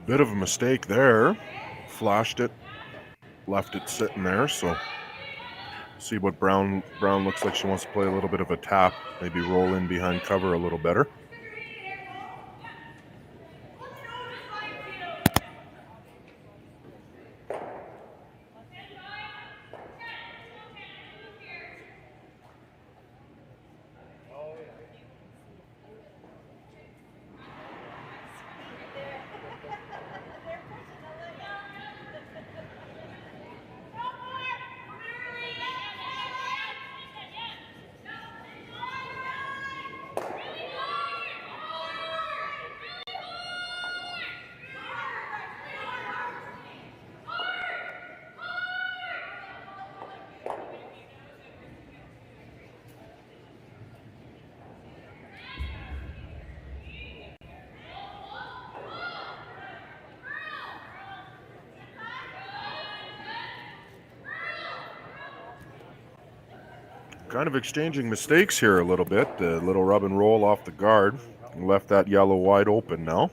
Bit of a mistake there. Flashed it, left it sitting there. So see what Brown looks like. She wants to play a little bit of a tap, maybe roll in behind cover a little better. Kind of exchanging mistakes here a little bit. A little rub and roll off the guard. Left that yellow wide open now.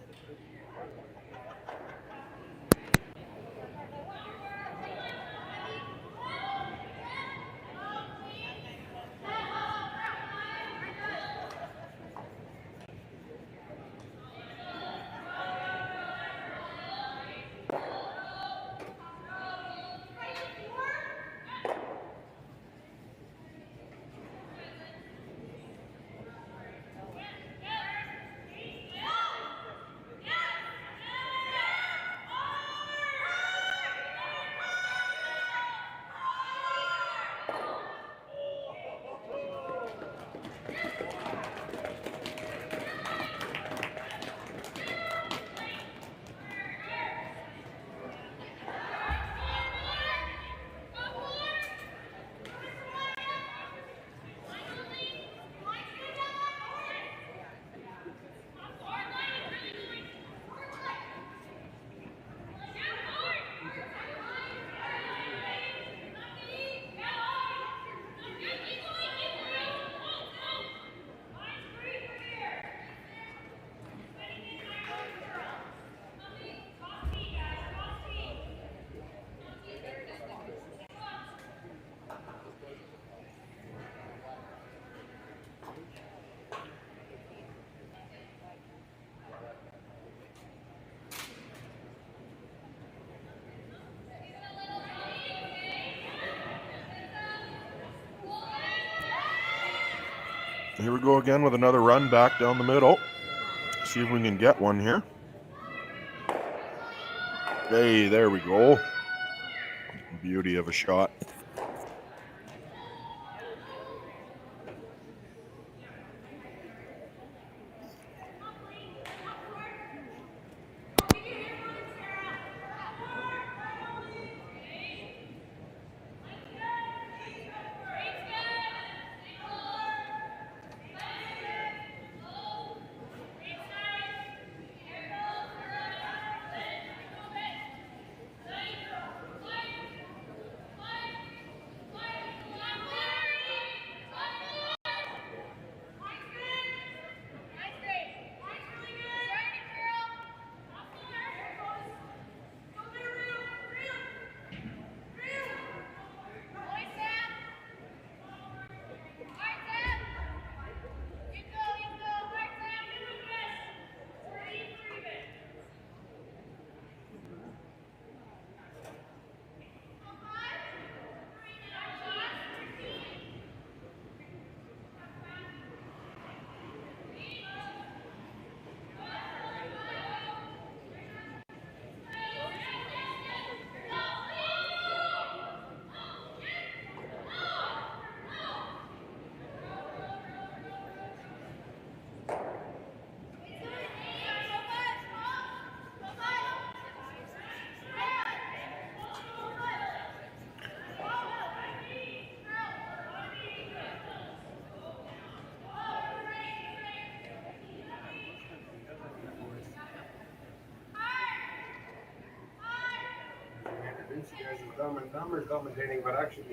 Here we go again with another run back down the middle. See if we can get one here. Hey, there we go. Beauty of a shot. You guys are dumb and dumber commentating, but actually.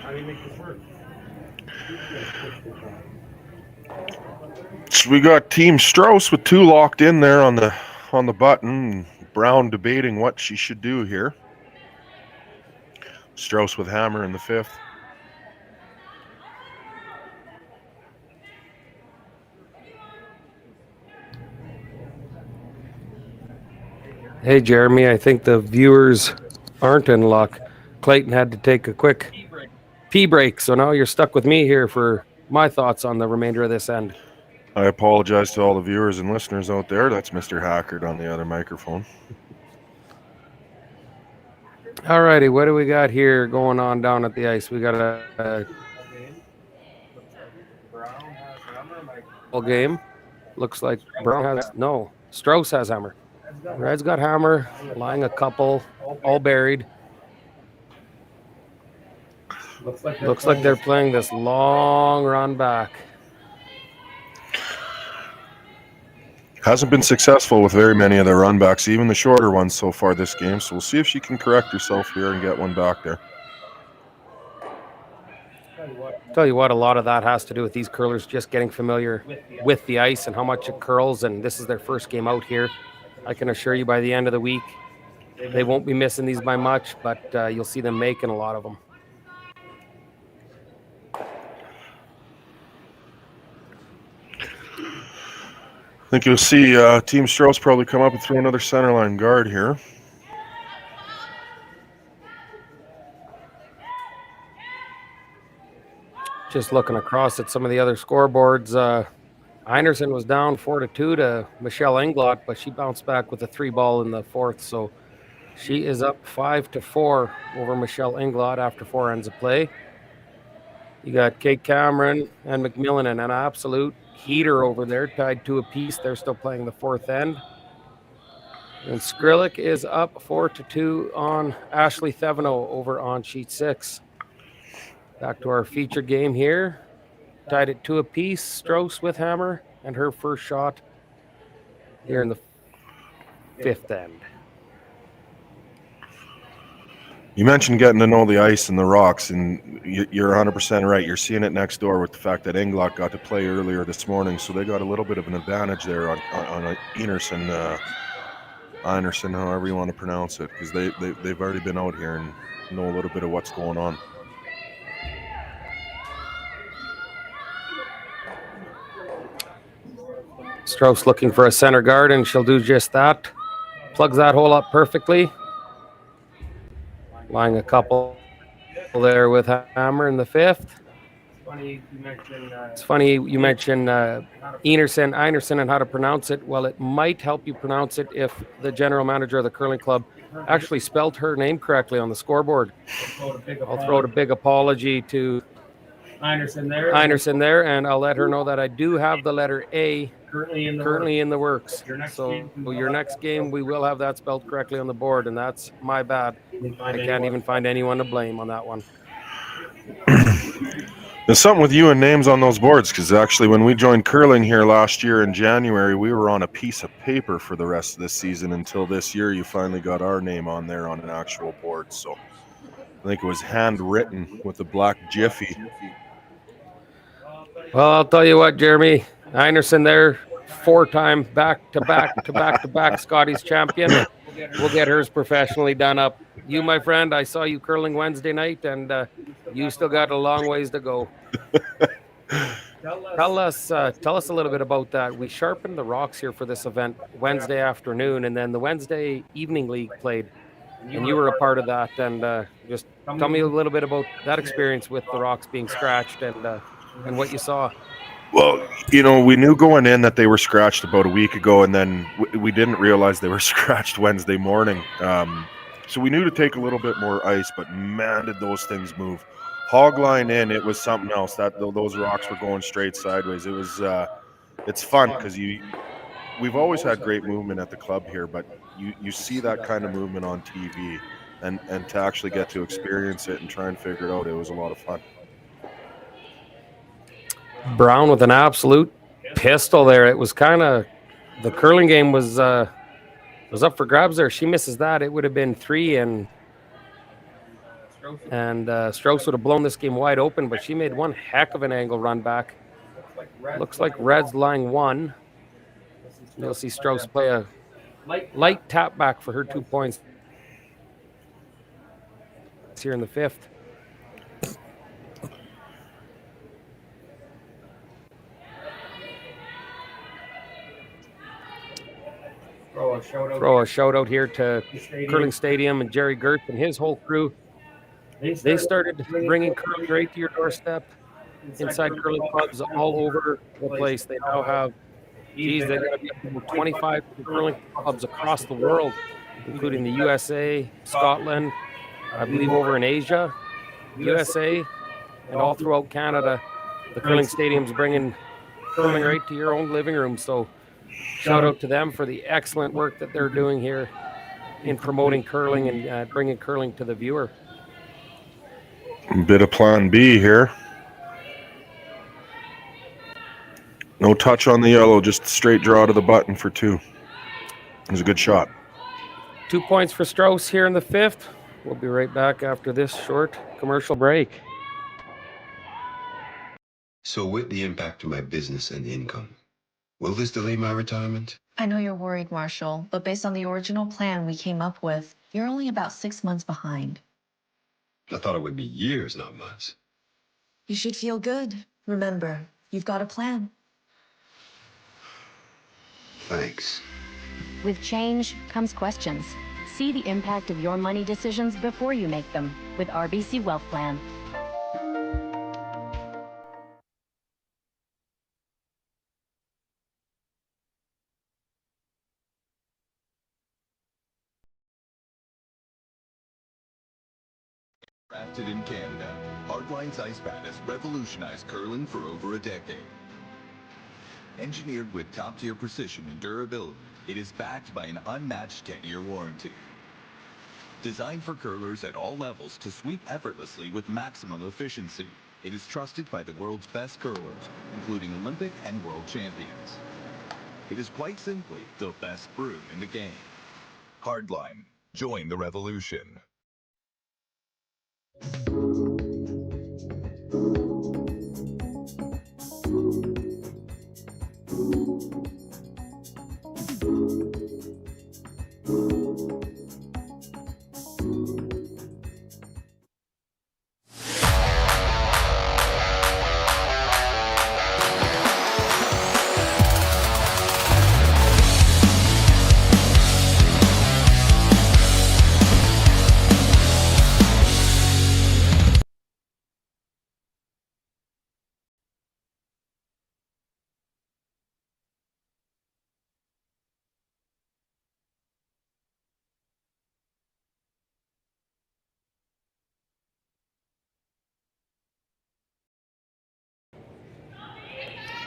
How do you make this work? So we got Team Strouse with 2 locked in there on the button. Brown debating what she should do here. Strouse with hammer in the 5th. Hey, Jeremy, I think the viewers aren't in luck. Clayton had to take a quick pee break, so now you're stuck with me here for my thoughts on the remainder of this end. I apologize to all the viewers and listeners out there. That's Mr. Hackard on the other microphone. All righty, what do we got here going on down at the ice? We got a game. Looks like Brown has Strouse has hammer. Red's got hammer, lying a couple, all buried. Looks like they're playing this long run back. Hasn't been successful with very many of the run backs, even the shorter ones so far this game. So we'll see if she can correct herself here and get one back there. Tell you what, a lot of that has to do with these curlers just getting familiar with the ice and how much it curls, and this is their first game out here. I can assure you by the end of the week, they won't be missing these by much, but you'll see them making a lot of them. I think you'll see Team Strouse probably come up and throw another centerline guard here. Just looking across at some of the other scoreboards, Einerson was down 4-2 to Michelle Englot, but she bounced back with a 3-ball in the fourth, so she is up 5-4 over Michelle Englot after 4 ends of play. You got Kate Cameron and McMillan in an absolute heater over there, tied 2 apiece. They're still playing the fourth end. And Skrillik is up 4-2 on Ashley Theveno over on sheet 6. Back to our feature game here. Tied at 2 apiece. Strouse with hammer and her first shot here in the fifth end. You mentioned getting to know the ice and the rocks, and you're 100% right. You're seeing it next door with the fact that Englot got to play earlier this morning, so they got a little bit of an advantage there on Einerson, however you want to pronounce it, because they've already been out here and know a little bit of what's going on. Strouse looking for a center guard, and she'll do just that. Plugs that hole up perfectly. Lying a couple there with hammer in the fifth. It's funny you mentioned Einerson and how to pronounce it. Well, it might help you pronounce it if the general manager of the curling club actually spelled her name correctly on the scoreboard. I'll throw out a big apology to Einerson there, and I'll let her know that I do have the letter A currently in the works. So your next game, we will have that spelled correctly on the board, and that's my bad. I can't even find anyone to blame on that one. There's something with you and names on those boards, because actually when we joined curling here last year in January, we were on a piece of paper for the rest of this season until this year you finally got our name on there on an actual board. So I think it was handwritten with a black jiffy. Well, I'll tell you what, Jeremy, Einerson there, 4-time back-to-back Scotties champion. We'll get hers professionally done up. You, my friend, I saw you curling Wednesday night, and you still got a long ways to go. Tell us a little bit about that. We sharpened the rocks here for this event Wednesday afternoon, and then the Wednesday evening league played, and you were a part of that. And just tell me a little bit about that experience with the rocks being scratched and what you saw. Well, we knew going in that they were scratched about a week ago, and then we didn't realize they were scratched Wednesday morning. So we knew to take a little bit more ice, but man, did those things move. Hog line in, it was something else. Those rocks were going straight sideways. It was, it's fun because we've always had great movement at the club here, but you see that kind of movement on TV, and to actually get to experience it and try and figure it out, it was a lot of fun. Brown with an absolute pistol there. It was kind of, the curling game was up for grabs there. She misses that. It would have been 3, and Strouse would have blown this game wide open, but she made one heck of an angle run back. Looks like Red's lying 1. You'll see Strouse play a light tap back for her 2 points here in the fifth. throw a shout out here to Curling Stadium and Jerry Gertz and his whole crew. They started bringing curling right to your doorstep inside curling clubs all over the place. They now have, they got to be up to 25 curling clubs across the world, including the USA, Scotland, I believe over in Asia, USA, and all throughout Canada. The curling stadium's bringing curling right to your own living room. So shout out to them for the excellent work that they're doing here in promoting curling and bringing curling to the viewer. Bit of plan B here. No touch on the yellow, just straight draw to the button for 2. It was a good shot. 2 points for Strouse here in the 5th. We'll be right back after this short commercial break. So with the impact to my business and income, will this delay my retirement? I know you're worried, Marshall, but based on the original plan we came up with, you're only about 6 months behind. I thought it would be years, not months. You should feel good. Remember, you've got a plan. Thanks. With change comes questions. See the impact of your money decisions before you make them with RBC Wealth Plan. Crafted in Canada, Hardline's ice pad has revolutionized curling for over a decade. Engineered with top-tier precision and durability, it is backed by an unmatched 10-year warranty. Designed for curlers at all levels to sweep effortlessly with maximum efficiency, it is trusted by the world's best curlers, including Olympic and world champions. It is quite simply the best brew in the game. Hardline. Join the revolution.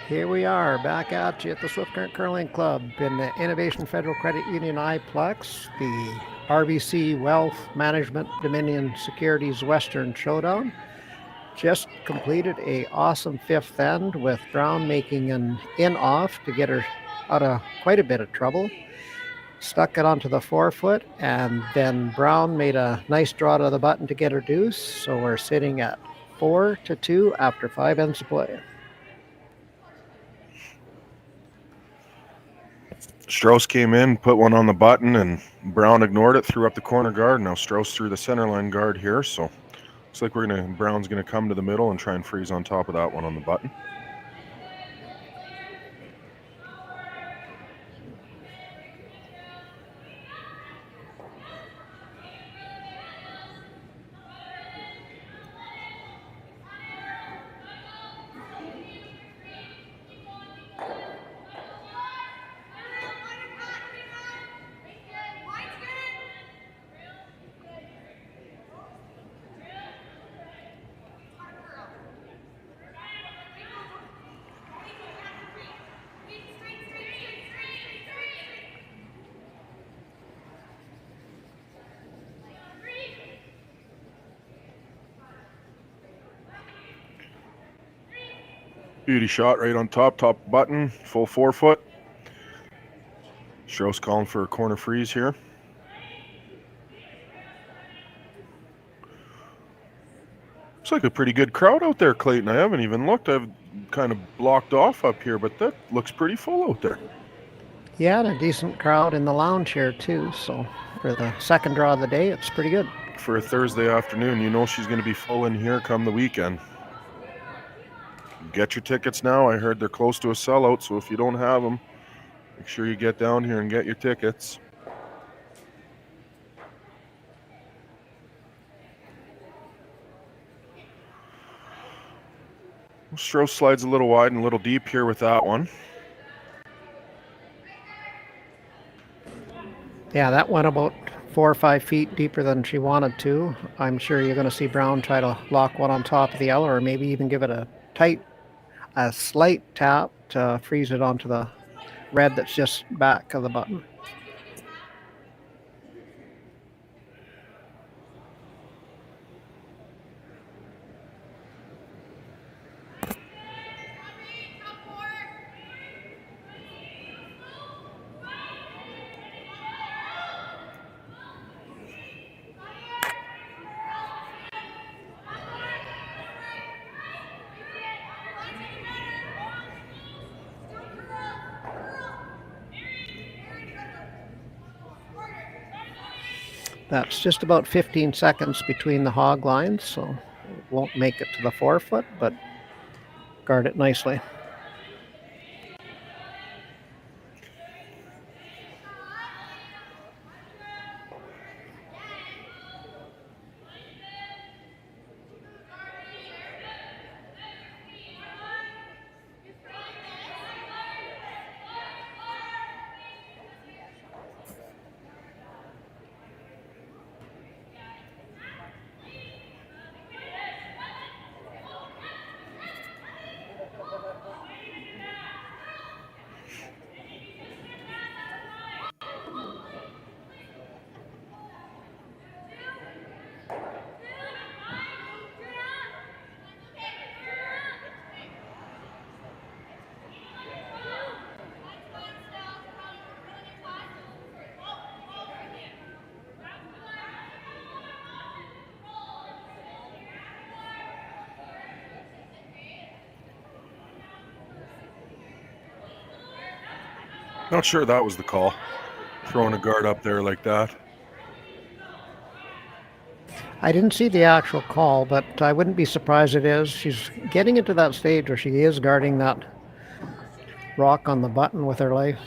Here we are, back at you at the Swift Current Curling Club in the Innovation Federal Credit Union iPlex, the RBC Wealth Management Dominion Securities Western Showdown. Just completed a awesome 5th end with Brown making an in-off to get her out of quite a bit of trouble. Stuck it onto the 4-foot, and then Brown made a nice draw to the button to get her deuce. So we're sitting at 4-2 after 5 ends of play. Strouse came in, put one on the button, and Brown ignored it, threw up the corner guard. Now Strouse threw the center line guard here, so looks like Brown's gonna come to the middle and try and freeze on top of that one on the button. Beauty shot right on top button, full 4-foot. Strouse calling for a corner freeze here. Looks like a pretty good crowd out there, Clayton. I haven't even looked. I've kind of blocked off up here, but that looks pretty full out there. Yeah, and a decent crowd in the lounge here too. So for the second draw of the day, it's pretty good. For a Thursday afternoon, you know she's going to be full in here come the weekend. Get your tickets now. I heard they're close to a sellout, so if you don't have them, Make sure you get down here and get your tickets. Strouse slides a little wide and a little deep here with that one. Yeah, that went about 4 or 5 feet deeper than she wanted to. I'm sure you're going to see Brown try to lock one on top of the yellow, or maybe even give it a slight tap to freeze it onto the red that's just back of the button. That's just about 15 seconds between the hog lines, so it won't make it to the 4 foot, but guard it nicely. Not sure that was the call. Throwing a guard up there like that. I didn't see the actual call, but I wouldn't be surprised it is. She's getting into that stage where she is guarding that rock on the button with her life.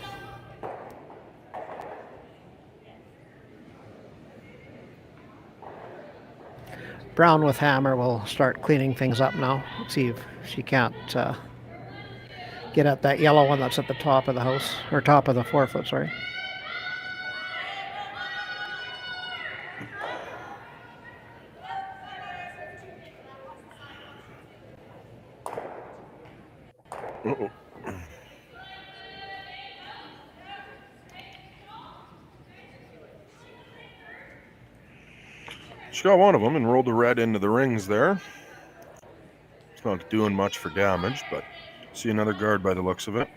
Brown with hammer will start cleaning things up now. Let's see if she can't get at that yellow one that's at the top of the house, or top of the 4 foot, sorry. Uh-oh. She got one of them and rolled the red into the rings there. It's not doing much for damage, but see another guard by the looks of it.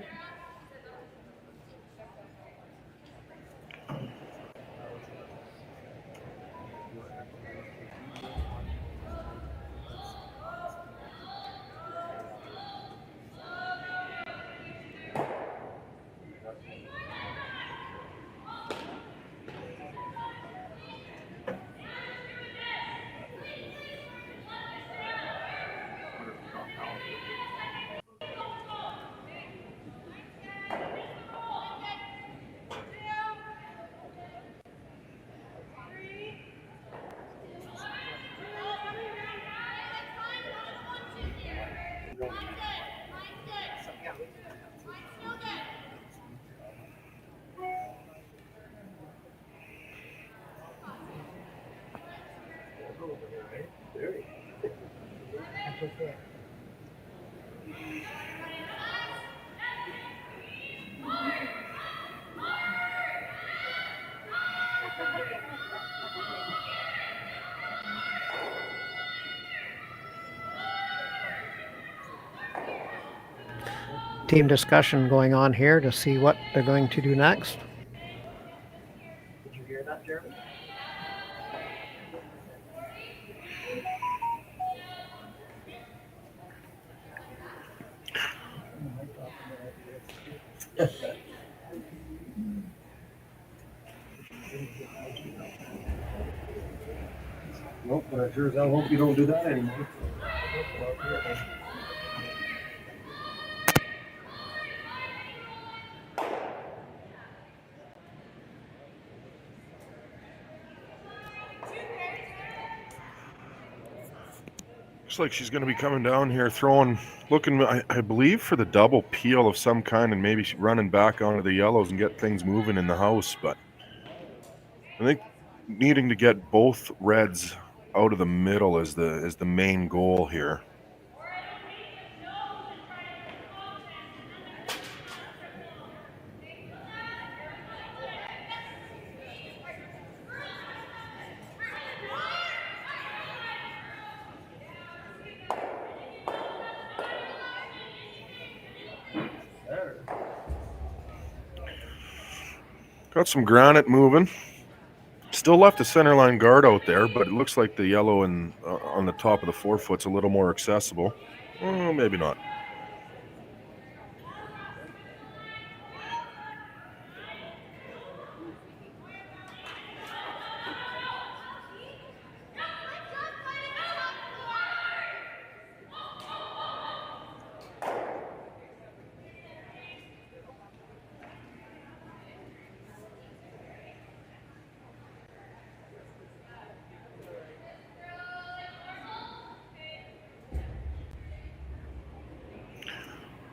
Team discussion going on here to see what they're going to do next. Did you hear that, Jeremy? Nope, but I sure as hell hope you don't do that anymore. Looks like she's going to be coming down here, looking, I believe, for the double peel of some kind, and maybe running back onto the yellows and get things moving in the house. But I think needing to get both reds out of the middle is the main goal here. Got some granite moving. Still left a centerline guard out there, but it looks like the yellow on the top of the forefoot's a little more accessible. Maybe not.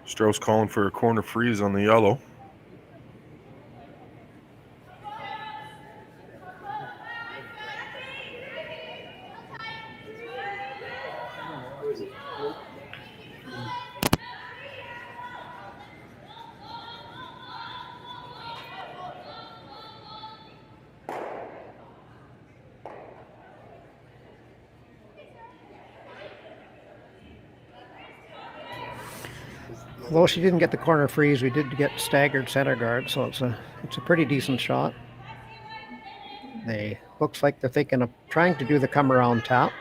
Strouse calling for a corner freeze on the yellow. Although she didn't get the corner freeze, we did get staggered center guard, so it's a pretty decent shot. They looks like they're thinking of trying to do the come around tap.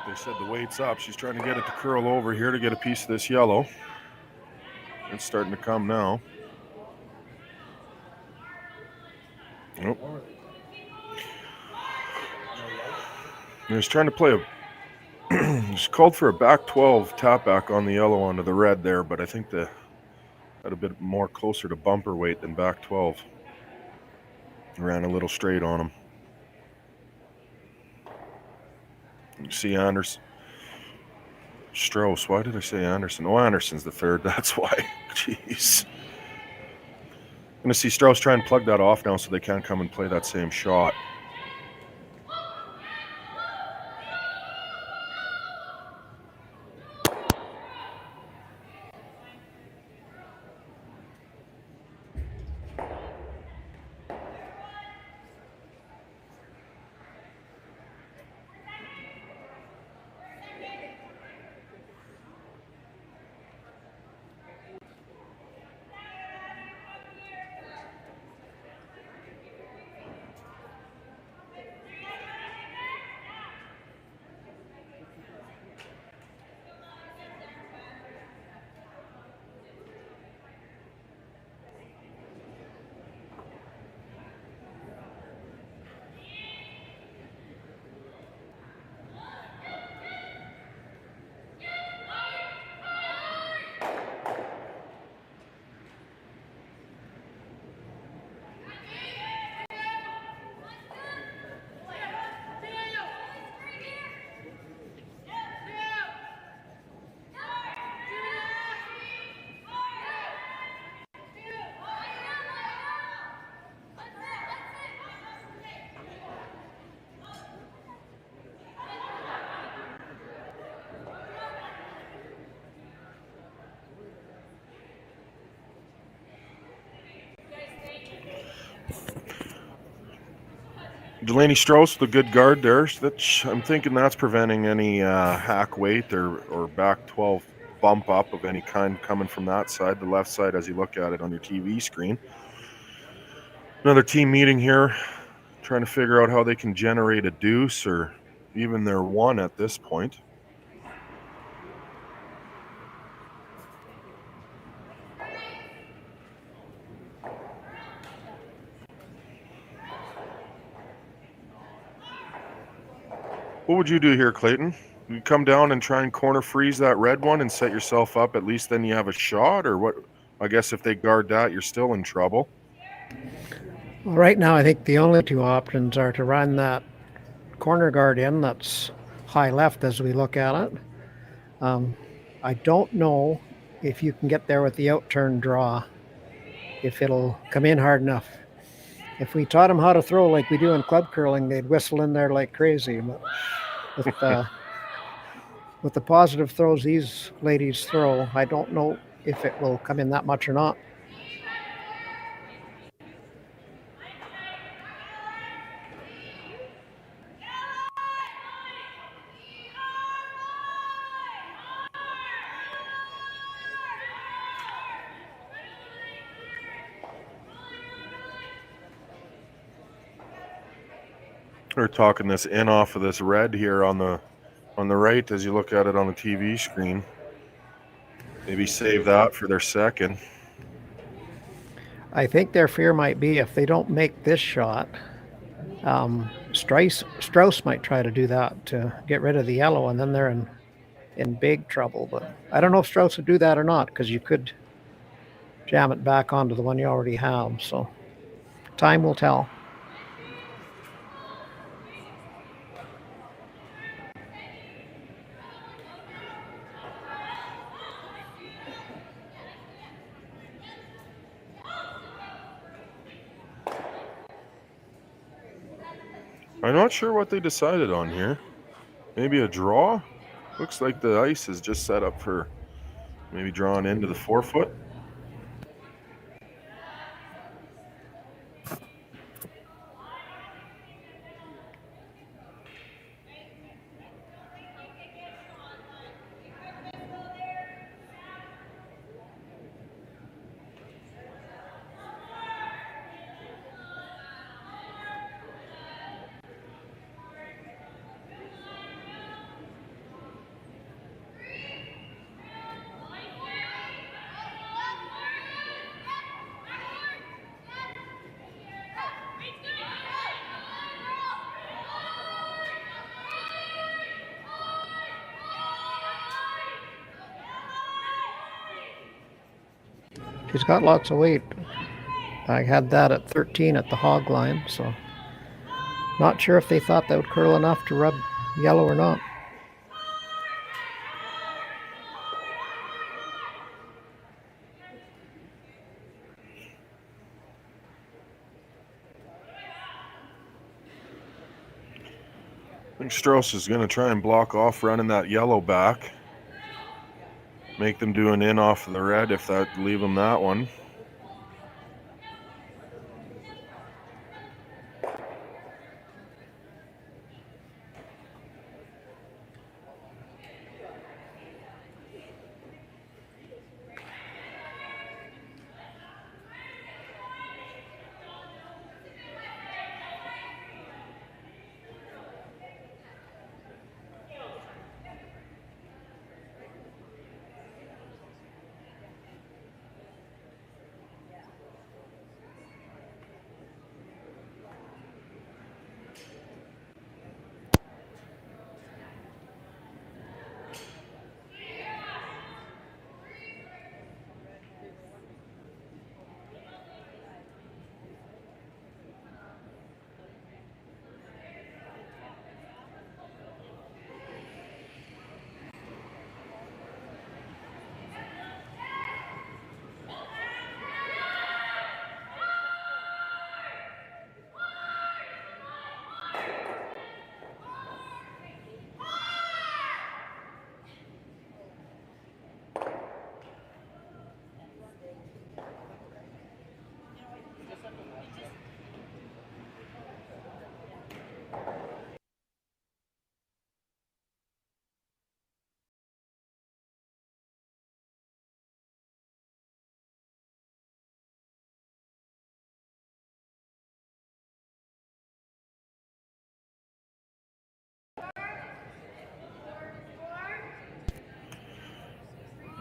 They said the weight's up. She's trying to get it to curl over here to get a piece of this yellow. It's starting to come now. Nope. He's trying to play he's called for a back 12 tap back on the yellow onto the red there, but I think had a bit more closer to bumper weight than back 12. Ran a little straight on him. You see Anderson. Strouse. Why did I say Anderson? Oh, Anderson's the third. That's why. Jeez. I'm going to see Strouse try and plug that off now so they can't come and play that same shot. Delaney Strouse, the good guard there. I'm thinking that's preventing any hack weight or back 12 bump up of any kind coming from that side, the left side as you look at it on your TV screen. Another team meeting here, trying to figure out how they can generate a deuce or even their one at this point. What would you do here, Clayton? You come down and try and corner freeze that red one and set yourself up. At least then you have a shot, or what? I guess if they guard that, you're still in trouble. Well, right now, I think the only two options are to run that corner guard in that's high left as we look at it. I don't know if you can get there with the out-turn draw, if it'll come in hard enough. If we taught them how to throw like we do in club curling, they'd whistle in there like crazy. But with the positive throws these ladies throw, I don't know if it will come in that much or not. We're talking this in off of this red here on the right as you look at it on the TV screen. Maybe save that for their second. I think their fear might be if they don't make this shot, Strouse might try to do that to get rid of the yellow, and then they're in big trouble. But I don't know if Strouse would do that or not, because you could jam it back onto the one you already have. So time will tell. I'm not sure what they decided on here. Maybe a draw? Looks like the ice is just set up for maybe drawing into the 4 foot. She's got lots of weight. I had that at 13 at the hog line, so not sure if they thought that would curl enough to rub yellow or not. I think Strouse is going to try and block off running that yellow back. Make them do an in off of the red if that leave them that one.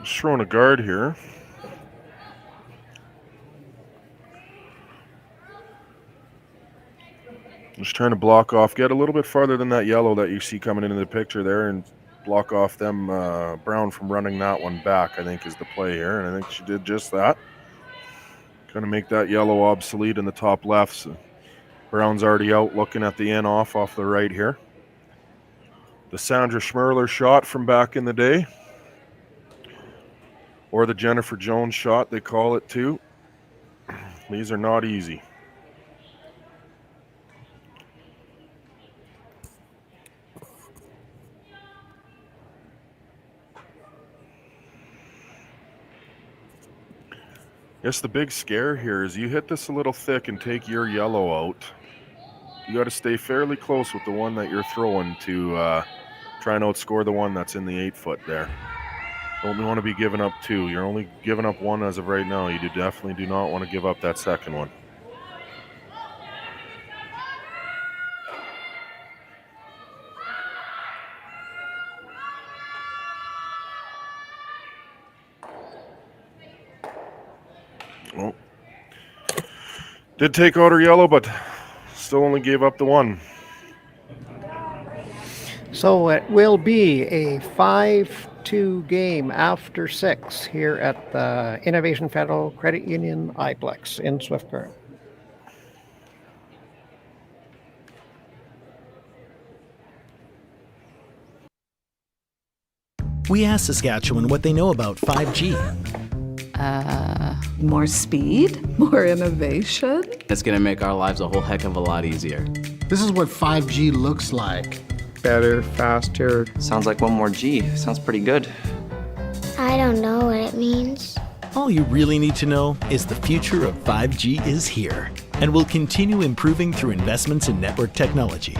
Just throwing a guard here. Just trying to block off, get a little bit farther than that yellow that you see coming into the picture there and block off them brown from running that one back, I think is the play here. And I think she did just that. Kind of make that yellow obsolete in the top left. So brown's already out looking at the in off the right here. The Sandra Schmerler shot from back in the day. Or the Jennifer Jones shot, they call it too. These are not easy. Yes, the big scare here is you hit this a little thick and take your yellow out. You got to stay fairly close with the one that you're throwing to try and outscore the one that's in the 8-foot there. Don't want to be giving up two. You're only giving up one as of right now. You definitely do not want to give up that second one. Oh. Did take out her yellow, but still only gave up the one. So it will be a 5-2 game after 6 here at the Innovation Federal Credit Union iPlex in Swift Current. We asked Saskatchewan what they know about 5G. More speed? More innovation? It's gonna make our lives a whole heck of a lot easier. This is what 5G looks like. Better, faster. Sounds like one more G. Sounds pretty good. I don't know what it means. All you really need to know is the future of 5G is here and will continue improving through investments in network technology.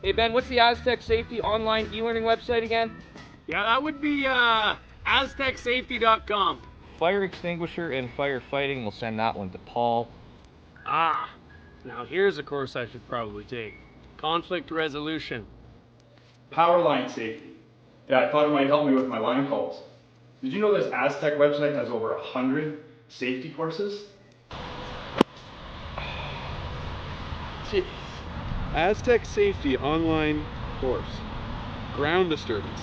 Hey Ben, what's the Aztec Safety online e-learning website again? Yeah, that would be aztecsafety.com. Fire extinguisher and firefighting, we'll send that one to Paul. Ah, now here's a course I should probably take. Conflict resolution. Power line safety. Yeah, I thought it might help me with my line calls. Did you know this Aztec website has over 100 safety courses? Jeez. Aztec Safety online course. Ground disturbance.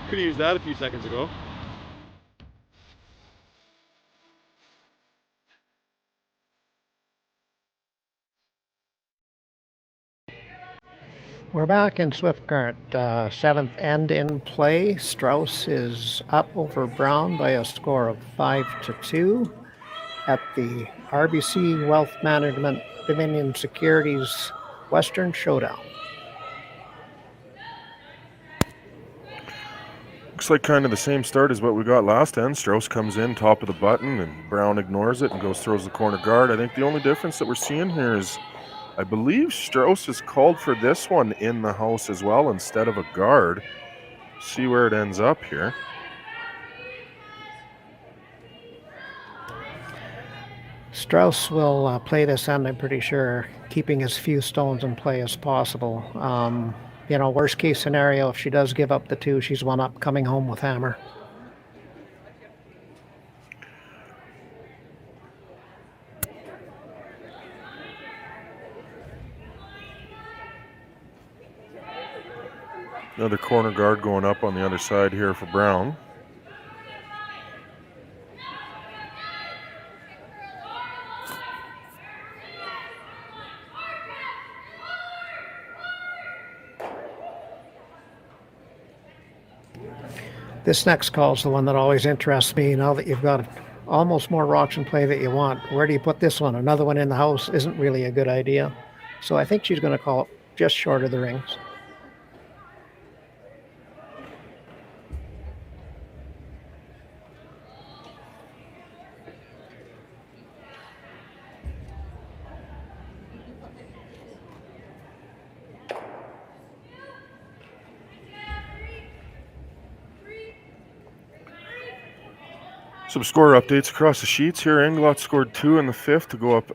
Could have used that a few seconds ago. We're back in Swift Current. 7th end in play. Strouse is up over Brown by a score of 5-2 at the RBC Wealth Management Dominion Securities Western Showdown. Looks like kind of the same start as what we got last end. Strouse comes in, top of the button, and Brown ignores it and throws the corner guard. I think the only difference that we're seeing here is I believe Strouse is called for this one in the house as well instead of a guard. See where it ends up here. Strouse will play this end, I'm pretty sure, keeping as few stones in play as possible. Worst case scenario, if she does give up the 2, she's 1 up, coming home with hammer. Another corner guard going up on the other side here for Brown. This next call is the one that always interests me. Now that you've got almost more rocks in play that you want, where do you put this one? Another one in the house isn't really a good idea. So I think she's going to call it just short of the rings. Some score updates across the sheets here. Englot scored 2 in the 5th to go up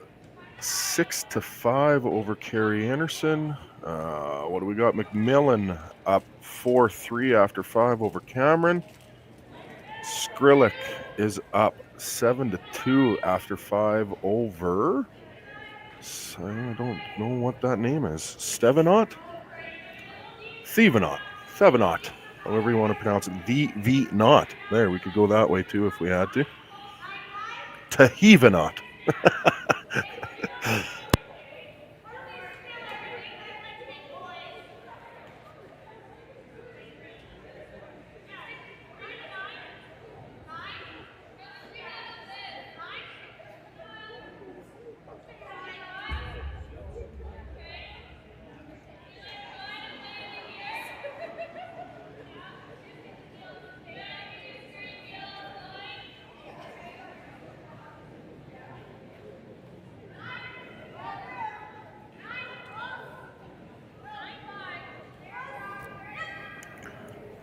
6-5 over Carrie Anderson. What do we got? McMillan up 4-3 after 5 over Cameron. Skrillick is up 7-2 after 5 over. I don't know what that name is. Stevenot? Thevenot. However you want to pronounce it. V-not. There, we could go that way too if we had to. Tahivenot.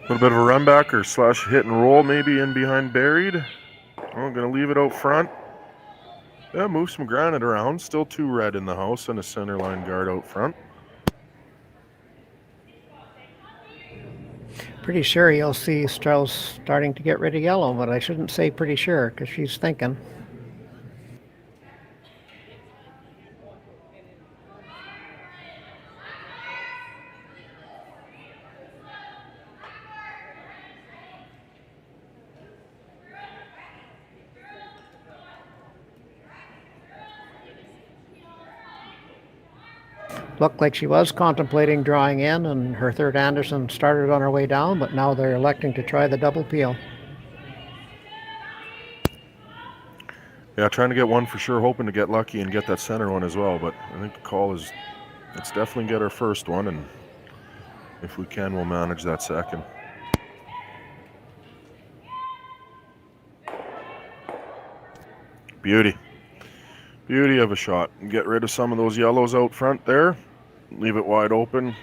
A little bit of a run back or slash hit and roll maybe in behind buried. I'm going to leave it out front. Yeah, move some granite around. Still 2 red in the house and a center line guard out front. Pretty sure you'll see Strouse starting to get rid of yellow, but I shouldn't say pretty sure because she's thinking. Looked like she was contemplating drawing in, and her third Anderson started on her way down, but now they're electing to try the double peel. Yeah, trying to get one for sure, hoping to get lucky and get that center one as well, but I think the call is, let's definitely get our first one, and if we can, we'll manage that second. Beauty of a shot. Get rid of some of those yellows out front there. Leave it wide open.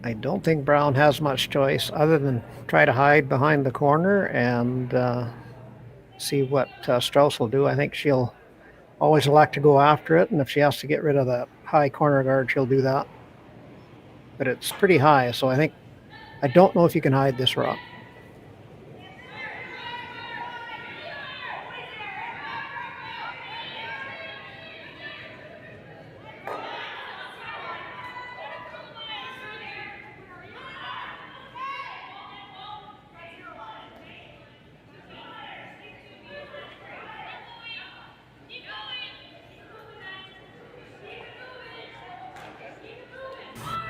I don't think Brown has much choice other than try to hide behind the corner and see what Strouse will do. I think she'll always elect to go after it, and if she has to get rid of that high corner guard, she'll do that. But it's pretty high, so I don't know if you can hide this rock.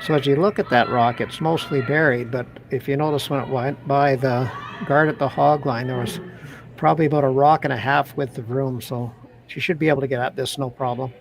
So as you look at that rock, it's mostly buried, but if you notice when it went by the guard at the hog line, there was probably about a rock and a half width of room, so she should be able to get at this no problem.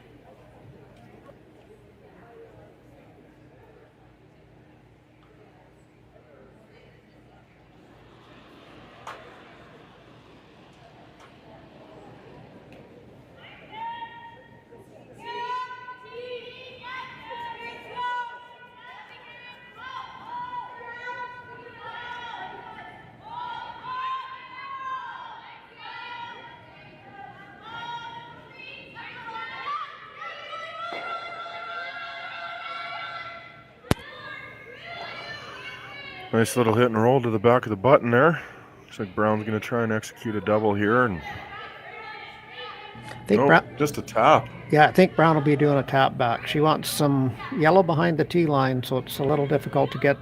Nice little hit and roll to the back of the button there. Looks like Brown's going to try and execute a double here. And just a tap. Yeah, I think Brown will be doing a tap back. She wants some yellow behind the tee line, so it's a little difficult to get,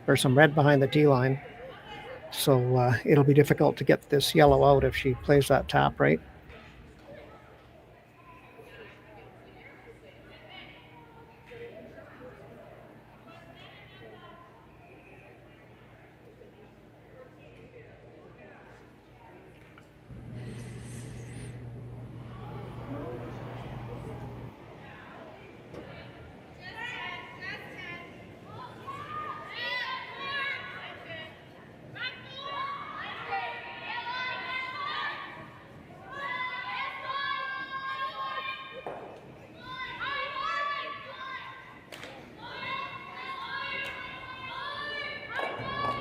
or some red behind the tee line. So it'll be difficult to get this yellow out if she plays that tap right.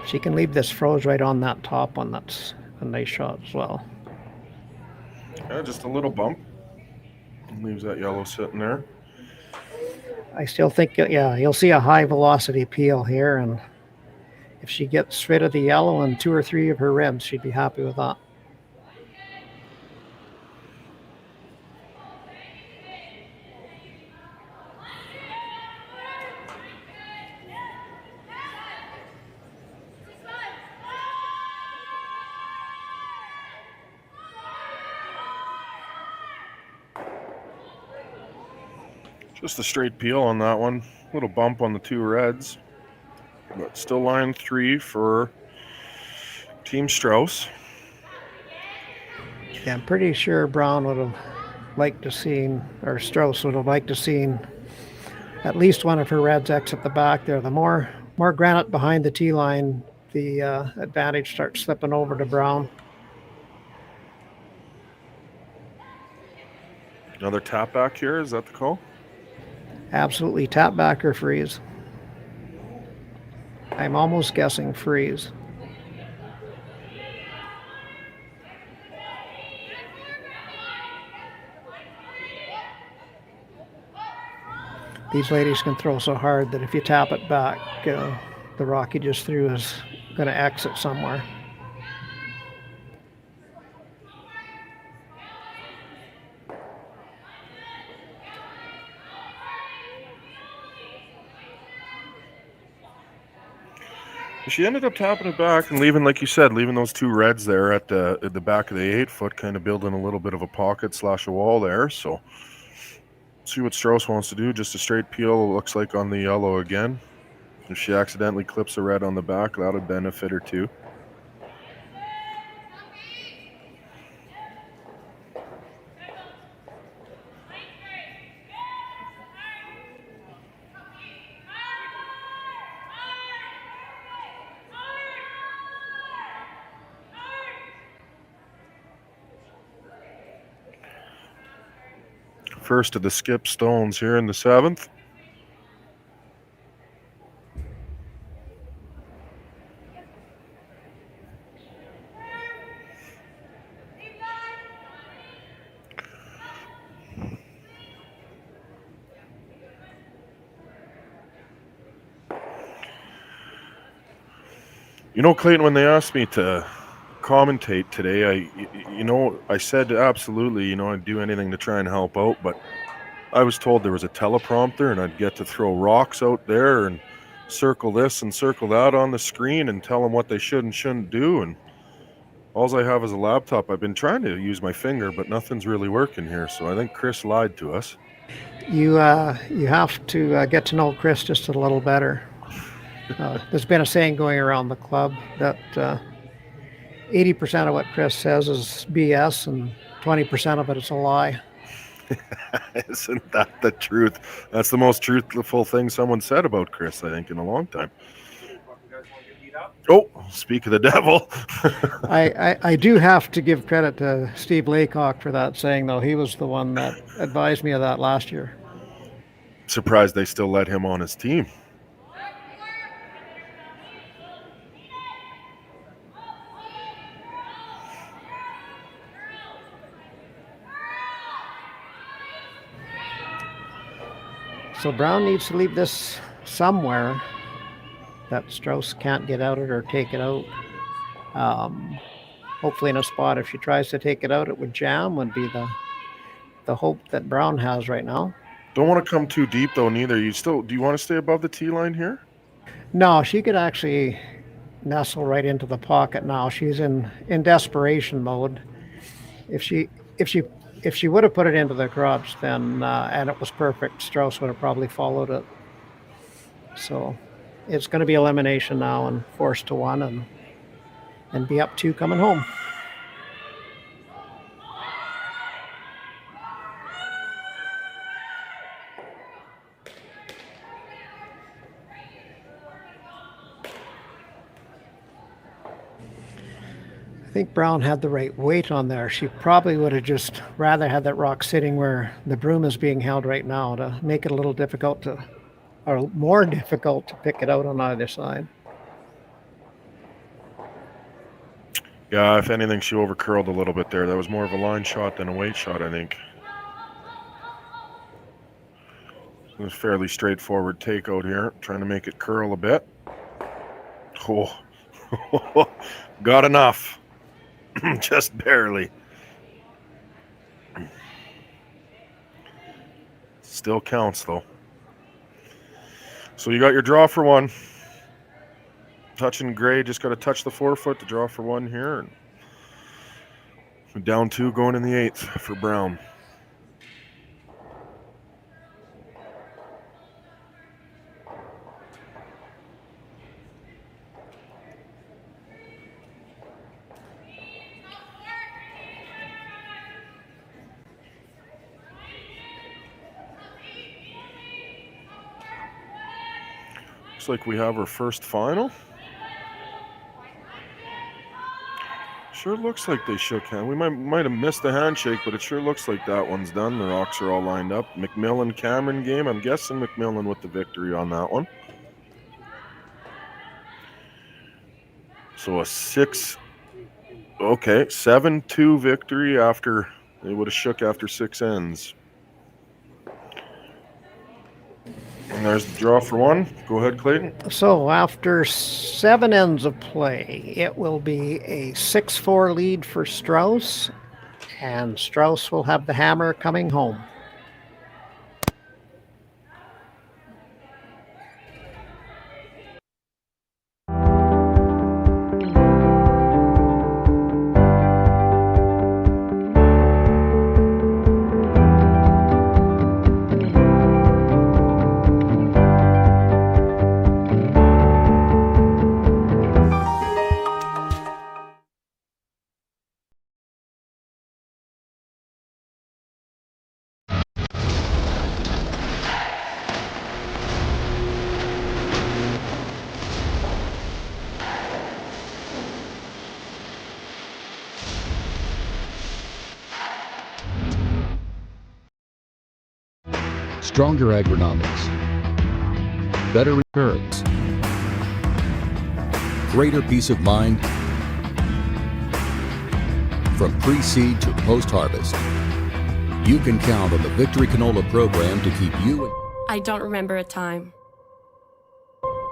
She can leave this froze right on that top one. That's a nice shot as well. Yeah, just a little bump. Leaves that yellow sitting there. I still think, yeah, you'll see a high velocity peel here, and if she gets rid of the yellow and 2 or 3 of her ribs, she'd be happy with that. Just a straight peel on that one. Little bump on the 2 reds. But still line 3 for Team Strouse. Yeah, I'm pretty sure Brown would have liked to seen, or Strouse would have liked to seen at least one of her reds exit the back there. The more granite behind the tee line, the advantage starts slipping over to Brown. Another tap back here, is that the call? Absolutely, tap back or freeze. I'm almost guessing freeze. These ladies can throw so hard that if you tap it back, the rock you just threw is going to exit somewhere. She ended up tapping it back and leaving, like you said, leaving those 2 reds there at the back of the 8-foot, kind of building a little bit of a pocket / a wall there. So see what Strouse wants to do. Just a straight peel, looks like, on the yellow again. If she accidentally clips a red on the back, that would benefit her too. First of the skip stones here in the 7th. You know, Clayton, when they asked me to commentate today, I said absolutely, I'd do anything to try and help out, but I was told there was a teleprompter and I'd get to throw rocks out there and circle this and circle that on the screen and tell them what they should and shouldn't do, and all I have is a laptop. I've been trying to use my finger, but nothing's really working here, so I think Chris lied to us. You have to get to know Chris just a little better. There's been a saying going around the club that 80% of what Chris says is BS and 20% of it is a lie. Isn't that the truth? That's the most truthful thing someone said about Chris, I think, in a long time. Oh, speak of the devil. I do have to give credit to Steve Laycock for that saying, though. He was the one that advised me of that last year. Surprised they still let him on his team. So Brown needs to leave this somewhere that Strouse can't get out it or take it out. Hopefully in a spot, if she tries to take it out, it would jam, would be the hope that Brown has right now. Don't want to come too deep though, neither. Do you want to stay above the tee line here? No, she could actually nestle right into the pocket now. She's in desperation mode. If she would have put it into the grubs, then and it was perfect, Strouse would have probably followed it. So it's going to be elimination now and forced to 1 and be up 2 coming home. I think Brown had the right weight on there. She probably would have just rather had that rock sitting where the broom is being held right now to make it a little difficult to, or more difficult to pick it out on either side. Yeah, if anything, she overcurled a little bit there. That was more of a line shot than a weight shot, I think. It was fairly straightforward takeout here, trying to make it curl a bit. Oh, got enough. Just barely. Still counts, though. So you got your draw for 1. Touching Gray, just got to touch the forefoot to draw for 1 here. And down 2 going in the 8th for Brown. Looks like we have our first final. Sure looks like they shook hands. We might have missed the handshake, but it sure looks like that one's done. The rocks are all lined up. McMillan Cameron game. I'm guessing McMillan with the victory on that one. So a 7-2 victory after they would have shook after 6 ends. And there's the draw for 1. Go ahead, Clayton. So after 7 ends of play, it will be a 6-4 lead for Strouse, and Strouse will have the hammer coming home. Stronger agronomics, better returns, greater peace of mind from pre-seed to post-harvest. You can count on the Victory Canola program to keep you. I don't remember a time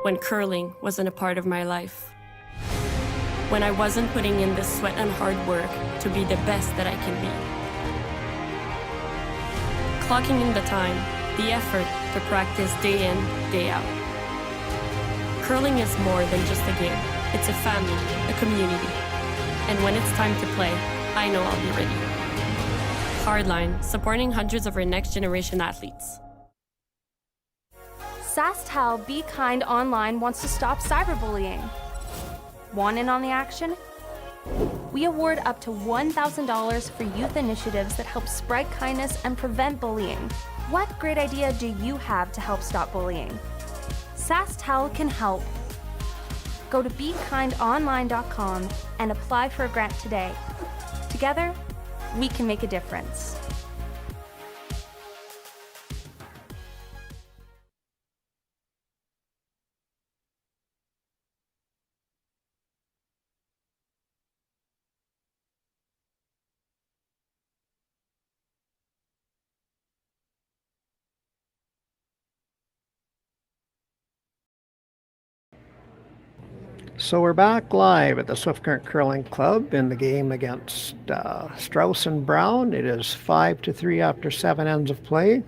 when curling wasn't a part of my life, when I wasn't putting in the sweat and hard work to be the best that I can be. Clocking in the time, the effort to practice day in, day out. Curling is more than just a game. It's a family, a community. And when it's time to play, I know I'll be ready. Hardline, supporting hundreds of our next generation athletes. Sasktel Be Kind Online wants to stop cyberbullying. Want in on the action? We award up to $1,000 for youth initiatives that help spread kindness and prevent bullying. What great idea do you have to help stop bullying? Sasktel can help. Go to BeKindOnline.com and apply for a grant today. Together, we can make a difference. So we're back live at the Swift Current Curling Club in the game against Strouse and Brown. It is 5-3 after 7 ends of play.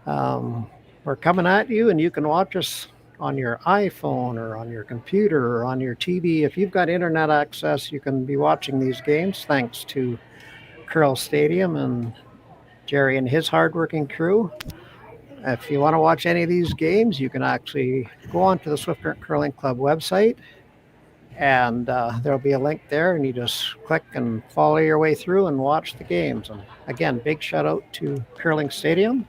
We're coming at you, and you can watch us your iPhone or on your computer or on your TV. If you've got internet access, you can be watching these games thanks to Curl Stadium and Jerry and his hardworking crew. If you want to watch any of these games, you can actually go onto the Swift Current Curling Club website, and there'll be a link there, and you just click and follow your way through and watch the games. And again, big shout out to Curling Stadium,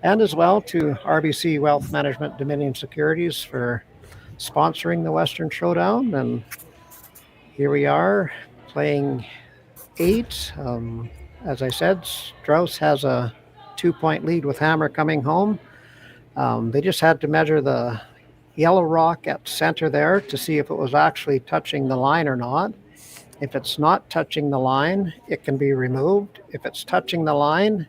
and as well to RBC Wealth Management Dominion Securities for sponsoring the Western Showdown. And here we are playing 8. As I said, Strouse has a 2-point lead with Hammer coming home. They just had to measure the yellow rock at center there to see if it was actually touching the line or not. If it's not touching the line, it can be removed. If it's touching the line,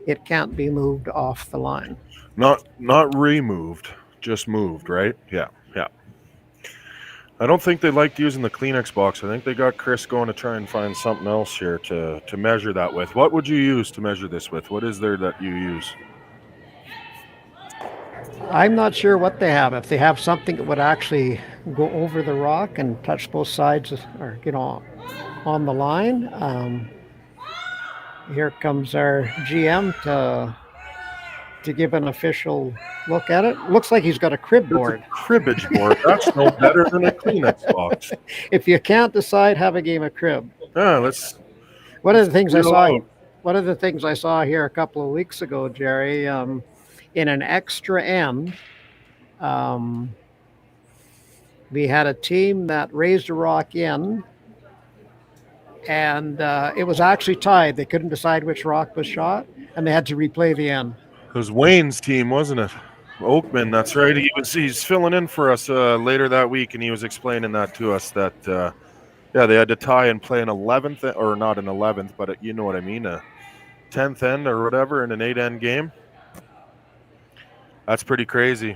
it can't be moved off the line. Not removed, just moved, right? Yeah. I don't think they liked using the Kleenex box. I think they got Chris going to try and find something else here to measure that with. What would you use to measure this with? What is there that you use? I'm not sure what they have. If they have something that would actually go over the rock and touch both sides or, on the line. Here comes our GM to give an official look at it. Looks like he's got a crib board. It's a cribbage board. That's no better than a Kleenex box. If you can't decide, have a game of crib. Yeah, One of the things I saw here a couple of weeks ago, Jerry, in an extra end, we had a team that raised a rock in, and it was actually tied. They couldn't decide which rock was shot, and they had to replay the end. It was Wayne's team, wasn't it? Oakman, that's right. He's filling in for us later that week, and he was explaining that to us that they had to tie and play an 11th, or not an 11th, but you know what I mean, a 10th end or whatever in an 8-end game. That's pretty crazy.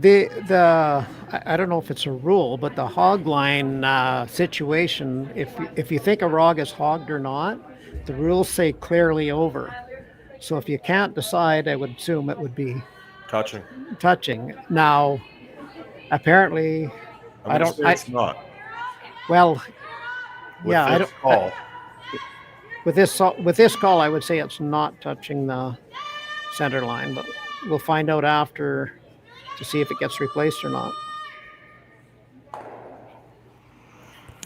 I don't know if it's a rule, but the hog line situation, if you think a rog is hogged or not, the rules say clearly over. So if you can't decide, I would assume it would be touching. Now, apparently, it's not. Well, with this call, I would say it's not touching the center line, but we'll find out after to see if it gets replaced or not.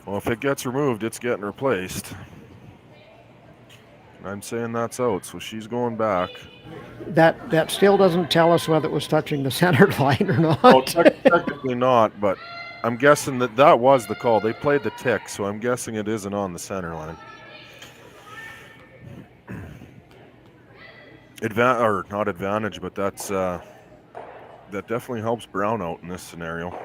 Well, if it gets removed, it's getting replaced. I'm saying that's out, so she's going back. That still doesn't tell us whether it was touching the center line or not. Oh, technically not, but I'm guessing that was the call. They played the tick, so I'm guessing it isn't on the center line. Not advantage, but that definitely helps Brown out in this scenario.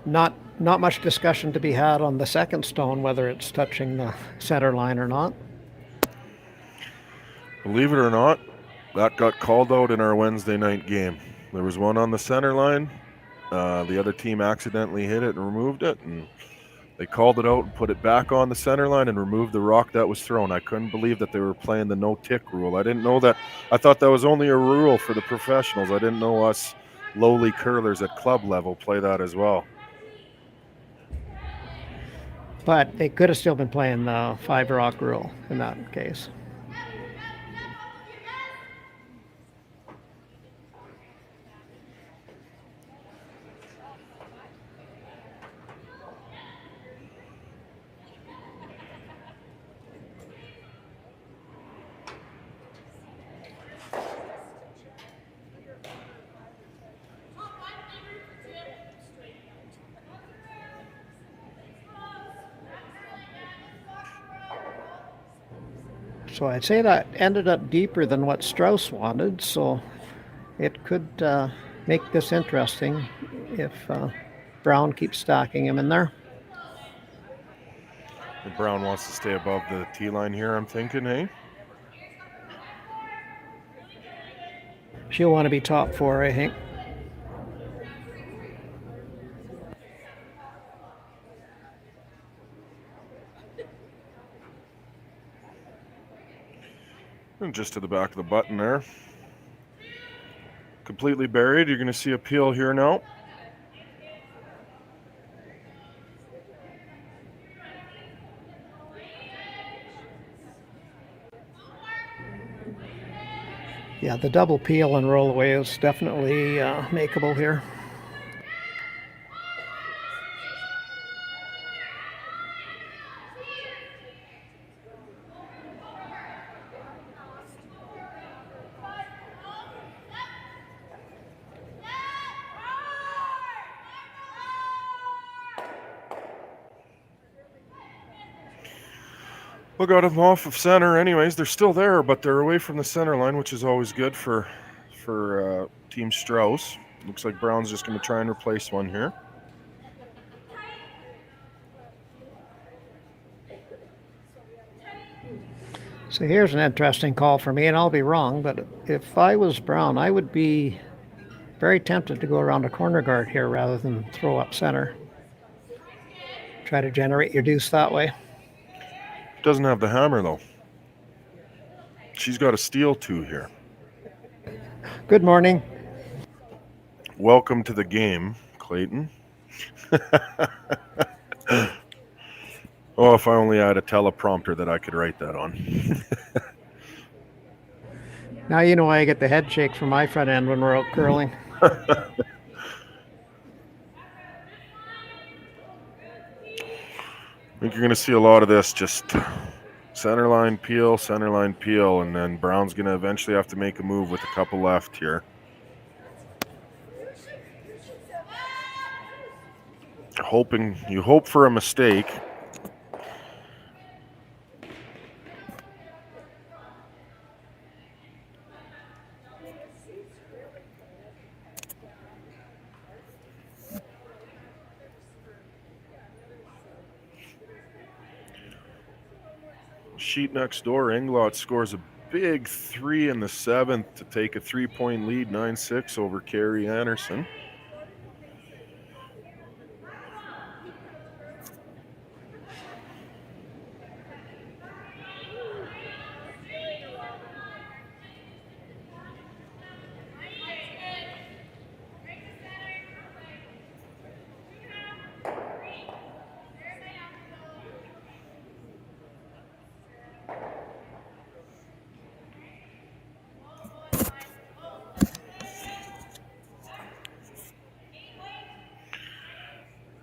Not much discussion to be had on the second stone, whether it's touching the center line or not. Believe it or not, that got called out in our Wednesday night game. There was one on the center line. The other team accidentally hit it and removed it, and they called it out and put it back on the center line and removed the rock that was thrown. I couldn't believe that they were playing the no-tick rule. I didn't know that. I thought that was only a rule for the professionals. I didn't know us lowly curlers at club level play that as well. But they could have still been playing the 5-rock rule in that case. So I'd say that ended up deeper than what Strouse wanted, so it could make this interesting if Brown keeps stacking him in there. Brown wants to stay above the tee line here, I'm thinking, hey? She'll want to be top 4, I think. And just to the back of the button there. Completely buried. You're going to see a peel here now. Yeah, the double peel and roll away is definitely makeable here. We got them off of center anyways. They're still there, but they're away from the center line, which is always good for Team Strouse. Looks like Brown's just going to try and replace one here. So here's an interesting call for me, and I'll be wrong, but if I was Brown, I would be very tempted to go around a corner guard here rather than throw up center. Try to generate your deuce that way. Doesn't have the hammer, though. She's got a steal, too, here. Good morning. Welcome to the game, Clayton. Oh, if I only had a teleprompter that I could write that on. Now you know why I get the head shake from my front end when we're out curling. I think you're going to see a lot of this, just center line peel, and then Brown's going to eventually have to make a move with a couple left here. You hope for a mistake. Sheet next door, Englot scores a big 3 in the 7th to take a 3-point lead, 9-6 over Carrie Anderson.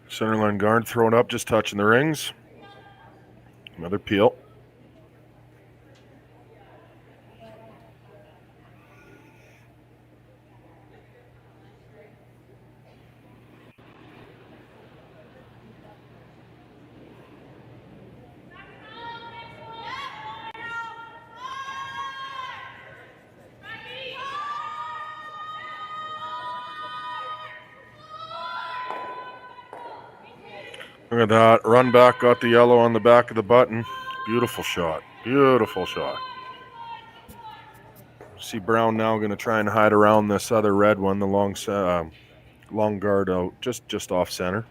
Centerline guard thrown up, just touching the rings. Another peel. Look at that. Run back, got the yellow on the back of the button. Beautiful shot. Beautiful shot. See Brown now going to try and hide around this other red one, the long guard out, just off center.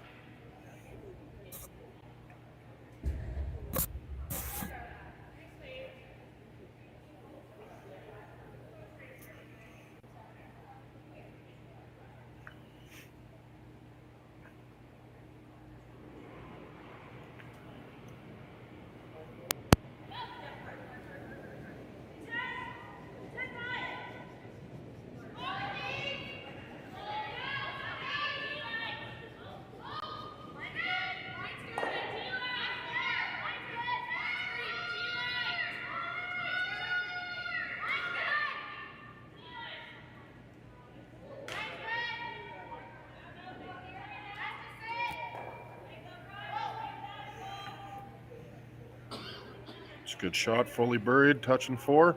Good shot, fully buried, touching 4.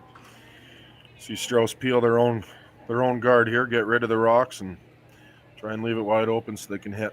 See Strouse peel their own guard here, get rid of the rocks, and Try and leave it wide open so they can hit.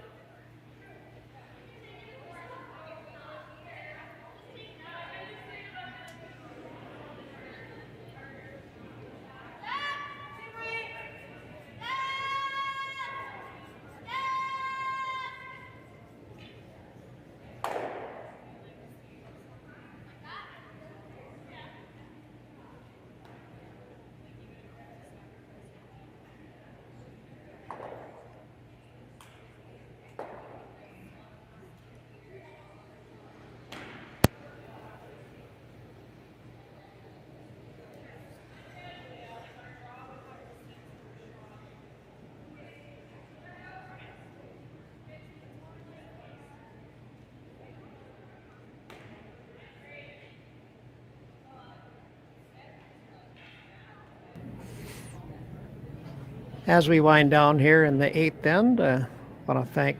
As we wind down here in the 8th end, I want to thank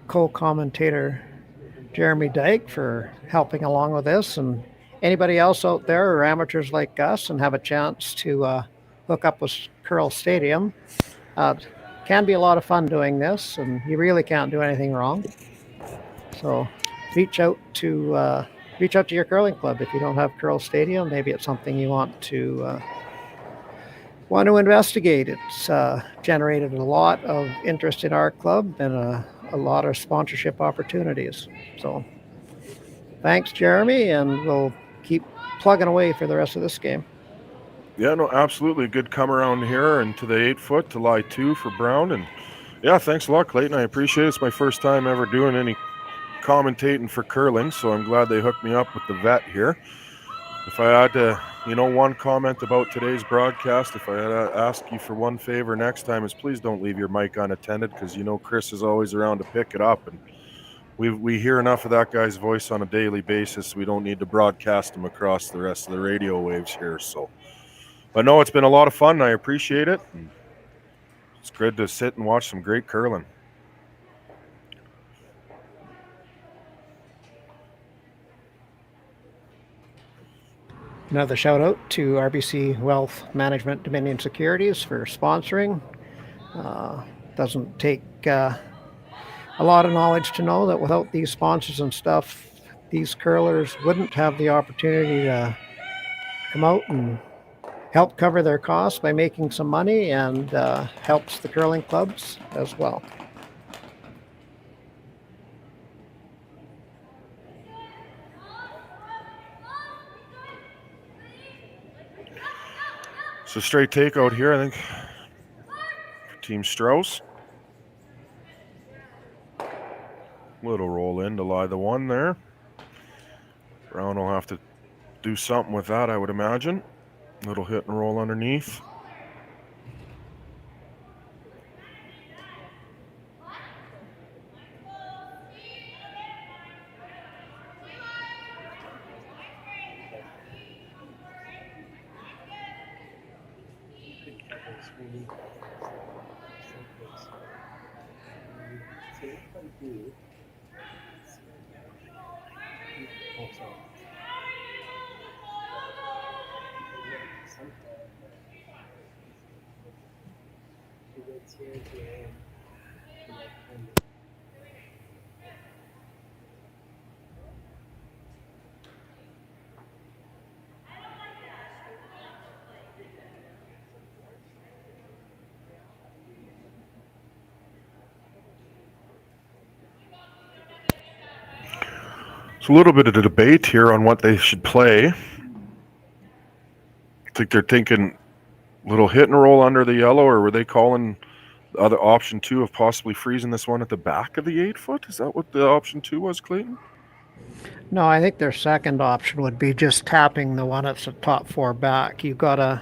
co-commentator Jeremy Dyke for helping along with this, and anybody else out there or amateurs like us and have a chance to hook up with Curl Stadium. Can be a lot of fun doing this, and you really can't do anything wrong. So reach out to your curling club if you don't have Curl Stadium. Maybe it's something you want to investigate. It's generated a lot of interest in our club and a lot of sponsorship opportunities. So thanks, Jeremy, and we'll keep plugging away for the rest of this game. Yeah, no, absolutely. Good come around here and to the 8-foot to lie 2 for Brown. And yeah, thanks a lot, Clayton. I appreciate it. It's my first time ever doing any commentating for curling, so I'm glad they hooked me up with the vet here. If I had to, one comment about today's broadcast, if I had to ask you for one favor next time, is please don't leave your mic unattended, because Chris is always around to pick it up, and we hear enough of that guy's voice on a daily basis. We don't need to broadcast him across the rest of the radio waves here. So, but no, it's been a lot of fun. I appreciate it. And it's good to sit and watch some great curling. Another shout out to RBC Wealth Management Dominion Securities for sponsoring. Doesn't take a lot of knowledge to know that without these sponsors and stuff, these curlers wouldn't have the opportunity to come out and help cover their costs by making some money, and helps the curling clubs as well. So straight takeout here, I think, for Team Strouse. Little roll in to lie the 1 there. Brown will have to do something with that, I would imagine. Little hit and roll underneath. It's a little bit of a debate here on what they should play. I think they're thinking little hit and roll under the yellow, or were they calling the other option 2 of possibly freezing this one at the back of the 8-foot? Is that what the option 2 was, Clayton? No, I think their second option would be just tapping the one that's the top 4 back. You've got to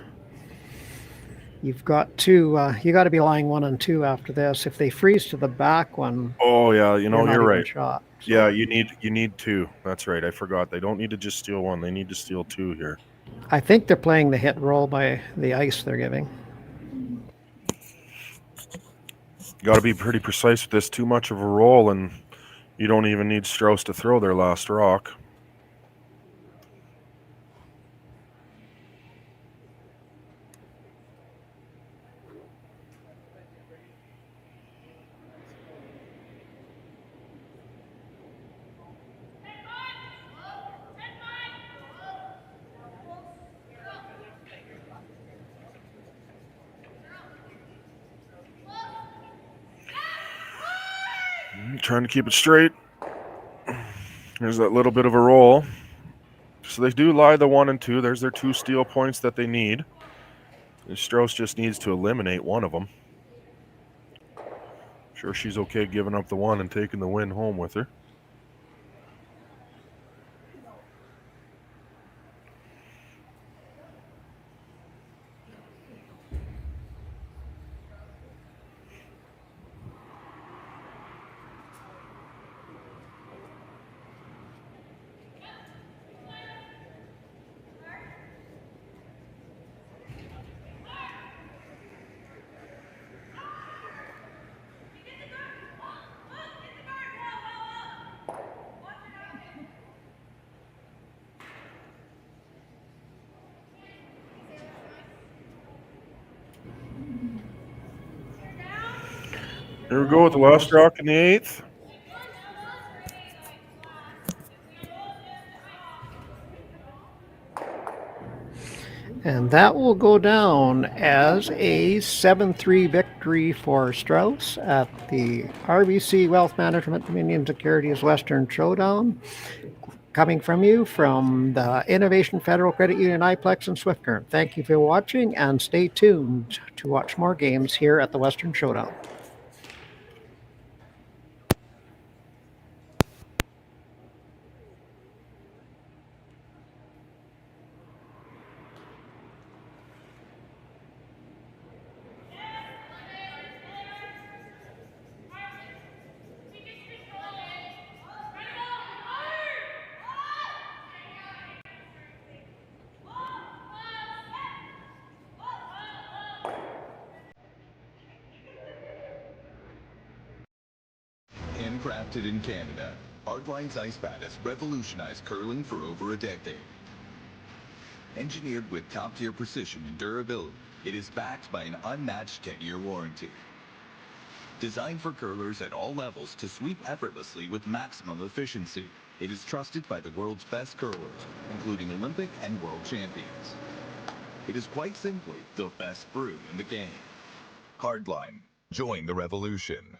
be lying 1 and 2 after this. If they freeze to the back one, oh yeah, you're right. Shot, so. Yeah, you need 2. That's right. I forgot. They don't need to just steal 1. They need to steal 2 here. I think they're playing the hit roll by the ice they're giving. You got to be pretty precise with this. Too much of a roll, and you don't even need Strouse to throw their last rock. trying to keep it straight. There's that little bit of a roll. So they do lie the 1 and 2. There's their 2 steal points that they need. And Strouse just needs to eliminate one of them. Sure, she's okay giving up the 1 and taking the win home with her. Here we go with the last rock in the 8th. And that will go down as a 7-3 victory for Strouse at the RBC Wealth Management Dominion Securities Western Showdown. Coming from you from the Innovation Federal Credit Union iPlex in Swift Current. Thank you for watching, and stay tuned to watch more games here at the Western Showdown. Handcrafted in Canada, Hardline's ice pad has revolutionized curling for over a decade. Engineered with top-tier precision and durability, it is backed by an unmatched 10-year warranty. Designed for curlers at all levels to sweep effortlessly with maximum efficiency, it is trusted by the world's best curlers, including Olympic and world champions. It is quite simply the best brew in the game. Hardline. Join the revolution.